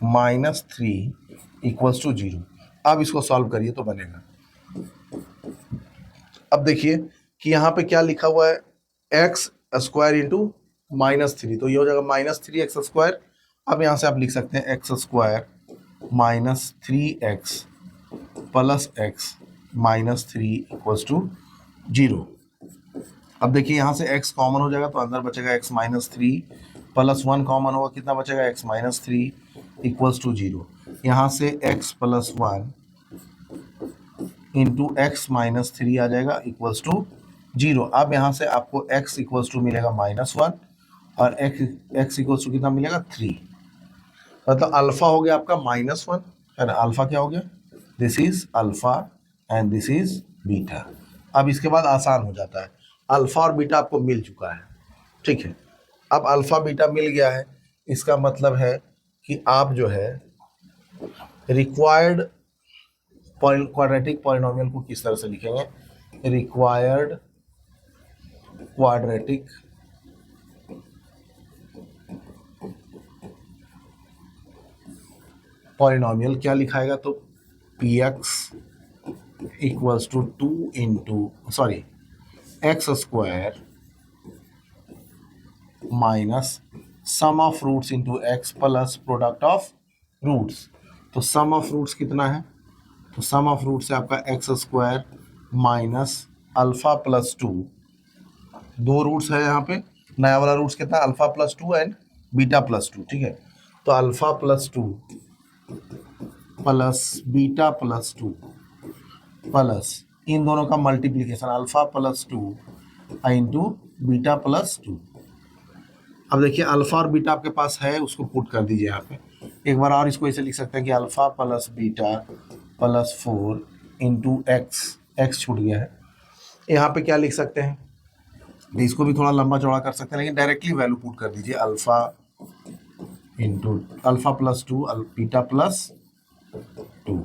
-3 इक्वल्स टू 0। अब इसको सॉल्व करिए तो बनेगा। अब देखिए कि यहाँ पे क्या लिखा हुआ है x² इंटू -3, तो ये हो जाएगा -3x²। अब यहाँ से आप लिख सकते हैं x² minus 3x plus x minus 3 equals to 0। अब देखिए यहाँ से x कॉमन हो जाएगा तो अंदर बचेगा x माइनस 3 प्लस 1 कॉमन होगा, कितना बचेगा x माइनस 3 इक्वल्स टू 0। यहाँ से x plus 1 into x minus 3 आ जाएगा इक्वल्स टू 0। अब यहाँ से आपको x इक्वल्स टू मिलेगा -1 और x इक्वल्स टू कितना मिलेगा 3, मतलब अल्फा हो गया आपका -1 है ना। अल्फा क्या हो गया, this is alpha and this is beta. अब इसके बाद आसान हो जाता है, अल्फा और बीटा आपको मिल चुका है। ठीक है, अब अल्फा बीटा मिल गया है, इसका मतलब है कि आप जो है रिक्वायर्ड क्वाड्रेटिक पॉलिनोमियल को किस तरह से लिखेंगे, रिक्वायर्ड क्वाड्रेटिक पॉलिनोमियल क्या लिखाएगा, तो px equals to 2 into x² minus sum of roots into x plus product of roots. तो सम ऑफ रूट्स कितना है, तो सम ऑफ रूट्स है आपका x² माइनस अल्फा प्लस 2, दो रूट्स है यहाँ पे, नया वाला रूट्स कितना alpha plus 2 and beta plus 2। ठीक है, तो alpha plus 2 plus beta plus 2 plus इन दोनों का multiplication alpha plus 2 into beta plus 2। अब देखिए अल्फा और बीटा आपके पास है, उसको पुट कर दीजिए यहाँ पे, एक बार और इसको ऐसे लिख सकते हैं कि alpha plus beta plus 4 into x छूट गया है। यहाँ पे क्या लिख सकते हैं, इसको भी थोड़ा लंबा चौड़ा कर सकते हैं, लेकिन डायरेक्टली वैल्यू पुट कर दीजिए, alpha into alpha plus 2 beta plus 2।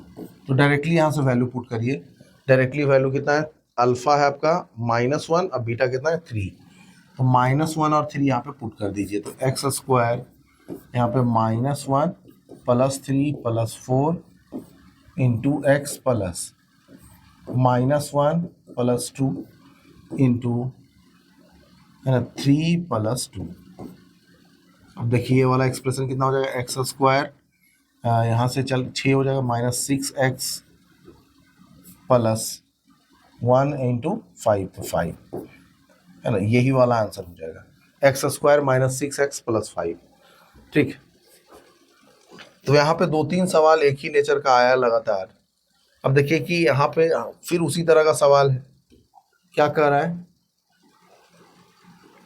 तो डायरेक्टली यहाँ से वैल्यू पुट करिए। डायरेक्टली वैल्यू कितना है, अल्फा है आपका -1 और बीटा कितना है 3। तो -1 और 3 यहाँ पे पुट कर दीजिए। तो एक्स स्क्वायर यहाँ पे -1 plus 3 plus 4 into x plus -1 plus 2 into है ना 3 प्लस 2। अब देखिए ये वाला एक्सप्रेशन कितना हो जाएगा, एक्स स्क्वायर यहाँ से चल 6 हो जाएगा, -6x प्लस 1 इंटू 5, तो 5 है ना, यही वाला आंसर हो जाएगा, एक्स स्क्वायर -6x प्लस 5। ठीक, तो यहाँ पे 2-3 सवाल एक ही नेचर का आया लगातार। अब देखिए कि यहाँ पे फिर उसी तरह का सवाल है, क्या कह रहा है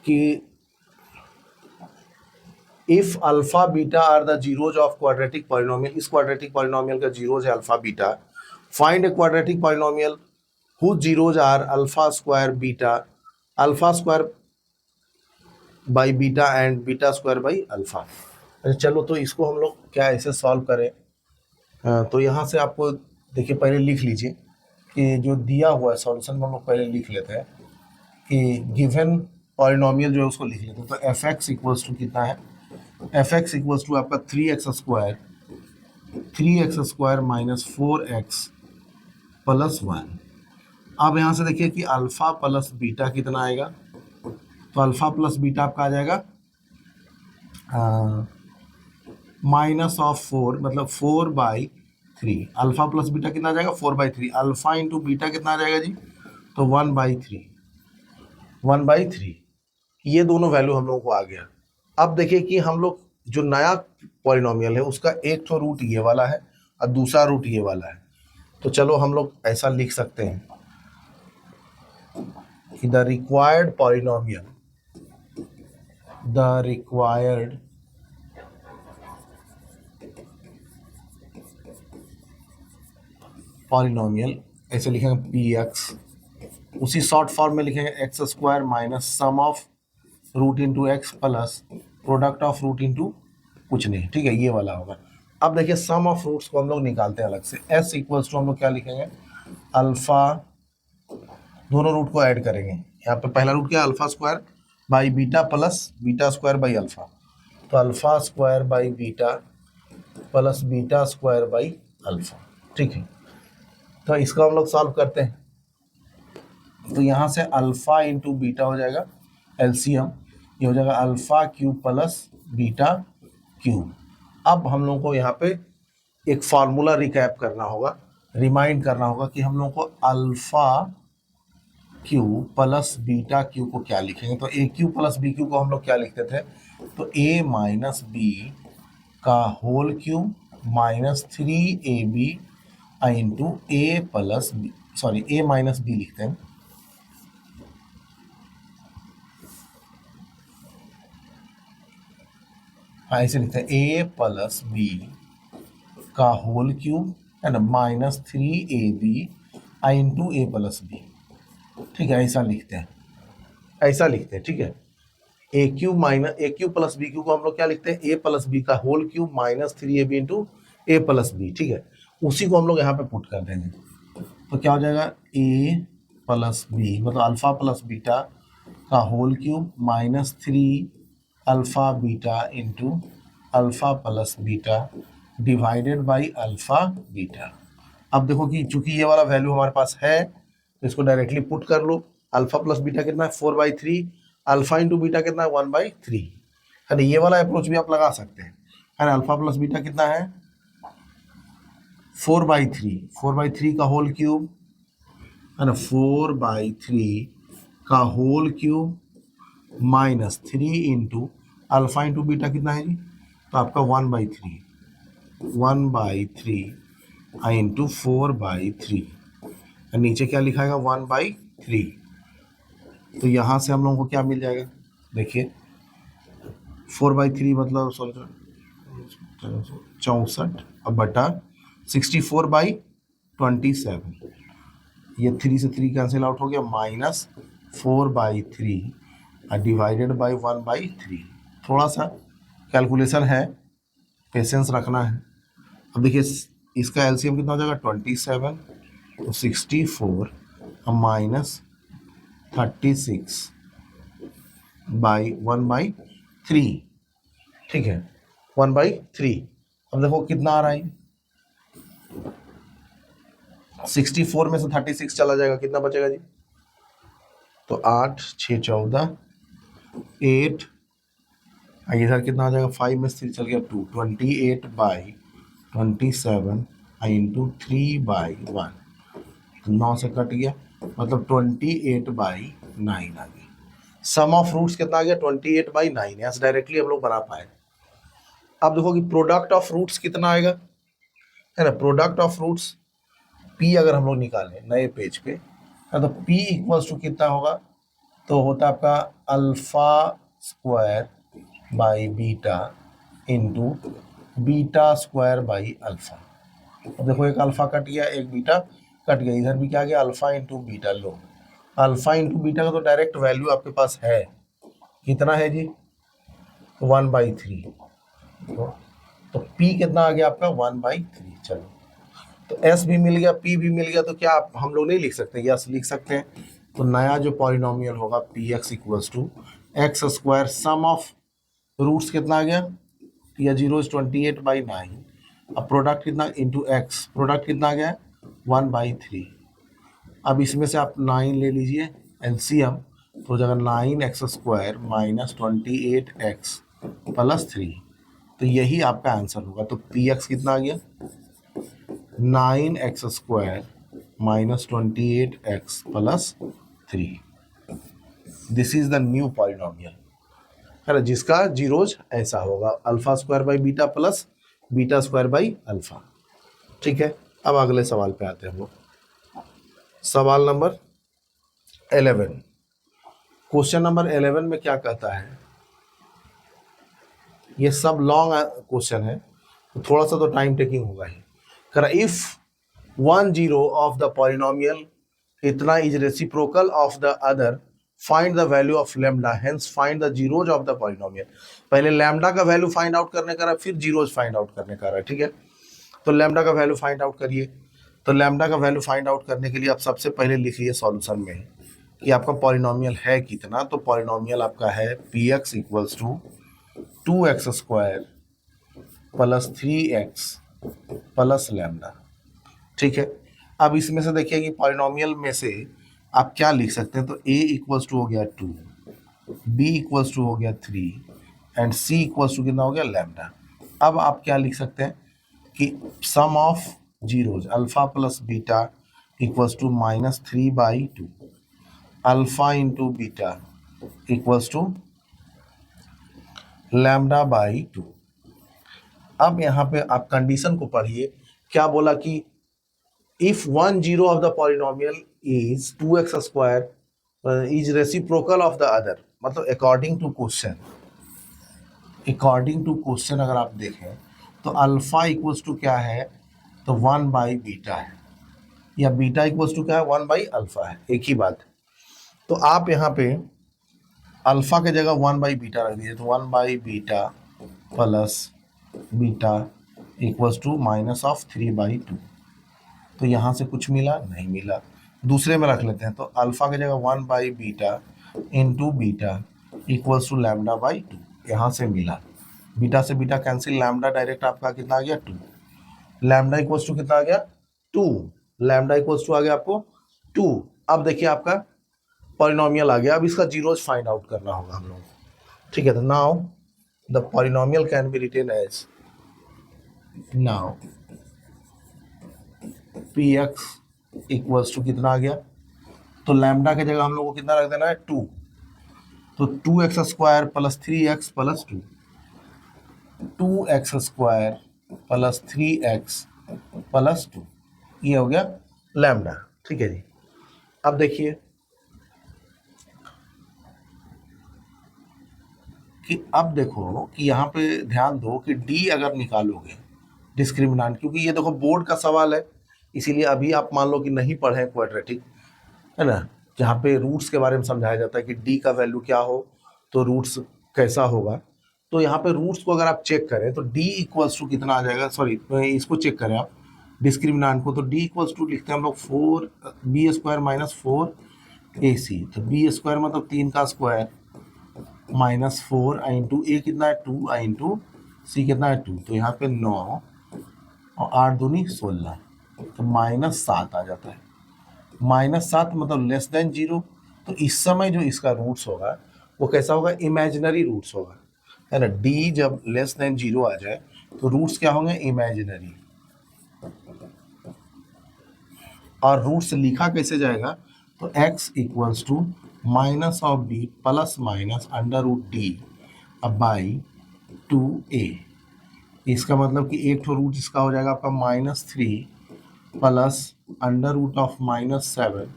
कि if alpha beta are the zeros of quadratic polynomial, इस क्वाड्रेटिक पॉलिनोमियल का जीरोज है alpha beta, find a quadratic polynomial whose zeros are alpha square beta, alpha square by beta and beta square by alpha. अच्छा चलो, तो इसको हम लोग क्या ऐसे सॉल्व करें। तो यहाँ से आपको देखिए पहले लिख लीजिए कि जो दिया हुआ है सॉल्यूशन में हम लोग पहले लिख लेते हैं कि गिवन पॉलिनोमियल जो है उसको लिख लेते हैं। तो एफ एक्स इक्वल्स टू कितना है, एफ एक्स इक्वल्स टू आपका 3x square minus 4x plus 1। अब यहाँ से देखिए कि अल्फा प्लस बीटा कितना आएगा, तो अल्फा प्लस बीटा आपका आ जाएगा -4 मतलब 4/3। अल्फा प्लस बीटा कितना आ जाएगा 4/3। अल्फा इंटू बीटा कितना आ जाएगा जी, तो 1/3। ये दोनों वैल्यू हम लोगों को आ गया। अब देखिए कि हम लोग जो नया पॉलिनोमियल है उसका एक तो रूट ये वाला है और दूसरा रूट ये वाला है। तो चलो हम लोग ऐसा लिख सकते हैं कि द रिक्वायर्ड पॉलिनोमियल ऐसे लिखेंगे पी एक्स, उसी शॉर्ट फॉर्म में लिखेंगे x square minus sum of root into x plus product of root into कुछ नहीं, ठीक है, ये वाला होगा। अब देखिए सम ऑफ रूट्स को हम लोग निकालते हैं अलग से। एस इक्वल्स टू हम लोग क्या लिखेंगे, अल्फा, दोनों रूट को ऐड करेंगे। यहाँ पे पहला रूट क्या है, alpha square by beta plus beta square by alpha. तो alpha square by beta plus beta square by alpha, ठीक है। तो इसको हम लोग सॉल्व करते हैं। तो यहाँ से अल्फा इंटू बीटा हो जाएगा एलसीएम, ये हो जाएगा alpha cube plus beta cube. अब हम लोगों को यहाँ पे एक फार्मूला रिकैप करना होगा, रिमाइंड करना होगा कि हम लोगों को alpha cube plus beta cube को क्या लिखेंगे। तो a cube plus b cube को हम लोग क्या लिखते थे, तो ए माइनस बी का whole cube minus 3ab into a plus b, sorry a minus b लिखते हैं। ऐसे लिखते हैं ए प्लस बी का होल क्यूब है ना minus 3ab into a plus b, ठीक है, ऐसा लिखते हैं, ठीक है। A cube plus b cube को हम लोग क्या लिखते हैं, ए प्लस बी का whole cube minus 3ab into a plus b, ठीक है। उसी को हम लोग यहाँ पे पुट कर देंगे। तो क्या हो जाएगा, ए प्लस बी मतलब अल्फा प्लस बीटा का whole cube minus 3 alpha beta into alpha plus beta divided by alpha beta. अब देखो कि चूंकि ये वाला वैल्यू हमारे पास है तो इसको डायरेक्टली पुट कर लो। अल्फा प्लस बीटा कितना है 4/3, अल्फा इंटू बीटा कितना है 1/3 है ना। ये वाला अप्रोच भी आप लगा सकते हैं, है ना। अल्फा प्लस बीटा कितना है 4/3 का होल क्यूब है ना, 4/3 का whole cube minus 3 into alpha into beta कितना है जी, तो आपका 1/3 इंटू 4/3, नीचे क्या लिखाएगा 1/3। तो यहाँ से हम लोगों को क्या मिल जाएगा, देखिए 4/3 मतलब सॉरी 64 अब बटा 64/27, ये 3 से 3 कैंसिल आउट हो गया, -4/3 डिवाइडेड बाई 1/3। थोड़ा सा कैलकुलेशन है, पेशेंस रखना है। अब देखिए इसका एलसीएम कितना हो जाएगा 27, तो 64 अब -36/1/3, ठीक है 1/3। अब देखो कितना आ रहा है, 64 में से 36 चला जाएगा, कितना बचेगा जी, तो 8 6 14 8, इधर कितना आ जाएगा, 5 में से 3 चल गया 2, 28/27 इंटू 3/1, 9 से कट गया, मतलब 28/9 आ गई। सम ऑफ रूट्स कितना आ गया 28/9, यहाँ से डायरेक्टली हम लोग बना पाए। अब देखो कि प्रोडक्ट ऑफ रूट्स कितना आएगा, है ना, प्रोडक्ट ऑफ रूट्स P अगर हम लोग निकालें नए पेज पे, तो P इक्वल्स टू कितना होगा, तो होता है आपका alpha square by beta into beta square by alpha. अब देखो एक अल्फा कट गया, एक बीटा कट गया, इधर भी क्या गया, अल्फा इंटू बीटा। लो अल्फा इंटू बीटा का तो डायरेक्ट वैल्यू आपके पास है, कितना है जी 1/3, तो P कितना आ गया आपका 1/3। चलो तो S भी मिल गया, P भी मिल गया, तो क्या आप हम लोग नहीं लिख सकते, यस लिख सकते हैं। तो नया जो पॉलिनोमियल होगा Px equals to x square, sum of roots कितना आ गया, या 0 इज 28/9, अब प्रोडक्ट कितना इंटू एक्स, प्रोडक्ट कितना आ गया 1/3। अब इसमें से आप 9 ले लीजिए एलसीएम, तो जगह 9x² माइनस 28x प्लस 3, तो यही आपका आंसर होगा। तो Px कितना आ गया 9x² minus 28x plus 3, this is the new polynomial, है ना, जिसका जीरोज ऐसा होगा alpha square by beta plus beta square by alpha. ठीक है, अब अगले सवाल पे आते हैं हम लोग, सवाल नंबर 11। क्वेश्चन नंबर 11 में क्या कहता है, ये सब लॉन्ग क्वेश्चन है, तो थोड़ा सा तो टाइम टेकिंग होगा ही। करा इफ 1 0 ऑफ द पॉलिनोमियल इतना is reciprocal of the other, find the value of lambda, hence find the zeros of the polynomial. पहले लैम्डा का वैल्यू फाइंड आउट करने का रहा, फिर जीरोज फाइंड आउट करने का रहा, ठीक है। तो लैम्डा का वैल्यू फाइंड आउट करिए। तो लैम्डा का वैल्यू फाइंड आउट करने के लिए आप सबसे पहले लिखिए सॉल्यूशन में कि आपका पॉलिनोमियल है कितना। तो पॉलिनोमियल आपका है Px equals to 2x² plus 3x plus lambda, ठीक है। अब इसमें से देखिए कि पॉलिनोमियल में से आप क्या लिख सकते हैं, तो a इक्वल्स टू हो गया 2, b इक्वल्स टू हो गया 3 एंड c इक्वल्स टू कितना हो गया लैम्डा। अब आप क्या लिख सकते हैं कि sum of zeros alpha plus beta equals to -3/2, alpha into beta equals to lambda by 2। अब यहाँ पे आप कंडीशन को पढ़िए, क्या बोला कि if 1 0 of the polynomial is 2x² is reciprocal of the other, मतलब according to question, according to question अगर आप देखें तो अल्फा इक्वल्स टू क्या है, तो 1/बीटा है, या बीटा इक्वल्स टू क्या है 1/अल्फा है, एक ही बात। तो आप यहाँ पे अल्फा के जगह 1/बीटा रख दीजिए, तो 1/बीटा प्लस बीटा इक्वल्स टू -3/2। तो यहाँ से कुछ मिला नहीं मिला, दूसरे में रख लेते हैं। तो अल्फा की जगह 1/बीटा into beta equals to lambda by 2, यहाँ से मिला, बीटा से बीटा कैंसिल, लैम्डा डायरेक्ट आपका कितना आ गया 2, लैम्डा इक्वल्स टू कितना आ गया 2, लैम्डा इक्वल्स टू आ गया आपको 2। अब देखिए आपका पॉलिनोमियल आ गया, अब इसका जीरोज फाइंड आउट करना होगा हम लोग, ठीक है। तो now the polynomial can be written as, now Px equals to कितना आ गया, तो लैम्डा की जगह हम लोग को कितना रख देना है 2, तो 2x² plus 3x plus 2, 2x² plus 3x plus 2, ये हो गया लैम्डा, ठीक है जी। अब देखिए कि अब देखो कि यहाँ पे ध्यान दो कि डी अगर निकालोगे डिस्क्रिमिनांट, क्योंकि ये देखो बोर्ड का सवाल है, इसीलिए अभी आप मान लो कि नहीं पढ़े क्वाड्रेटिक, है ना, जहाँ पे रूट्स के बारे में समझाया जाता है कि डी का वैल्यू क्या हो तो रूट्स कैसा होगा। तो यहाँ पे रूट्स को अगर आप चेक करें तो डी इक्वल्स टू कितना आ जाएगा, सॉरी इसको चेक करें आप डिस्क्रिमिनांट को, तो डी इक्वल्स टू लिखते हैं हम लोग 4b² माइनस 4ac। तो बी स्क्वायर मतलब 3 का स्क्वायर माइनस 4 इंटू ए कितना है 2 इंटू सी कितना है 2, तो यहाँ पे 9 और 8 दूनी 16, तो -7 आ जाता है। -7 मतलब लेस देन 0। तो इस समय जो इसका रूट्स होगा वो कैसा होगा, इमेजिनरी रूट्स होगा, है ना। डी जब लेस देन 0 आ जाए तो रूट्स क्या होंगे, इमेजिनरी। और रूट्स लिखा कैसे जाएगा, तो x equals to minus of b plus minus under root D by 2a। इसका मतलब कि एक तो रूट इसका हो जाएगा आपका -3 plus under root of -7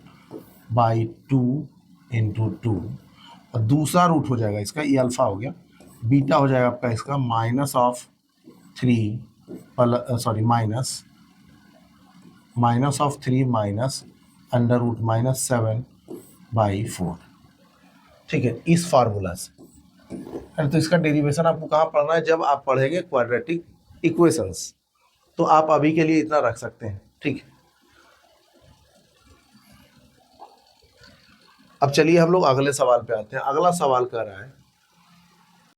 by 2 into 2, और दूसरा रूट हो जाएगा इसका, ये अल्फा हो गया, बीटा हो जाएगा आपका इसका minus of 3 minus under root -7/4। ठीक है, इस फार्मूला से। तो इसका डेरिवेशन आपको कहाँ पढ़ना है, जब आप पढ़ेंगे क्वाड्रेटिक इक्वेशंस, तो आप अभी के लिए इतना रख सकते हैं। ठीक है, अब चलिए हम लोग अगले सवाल पे आते हैं। अगला सवाल कह रहा है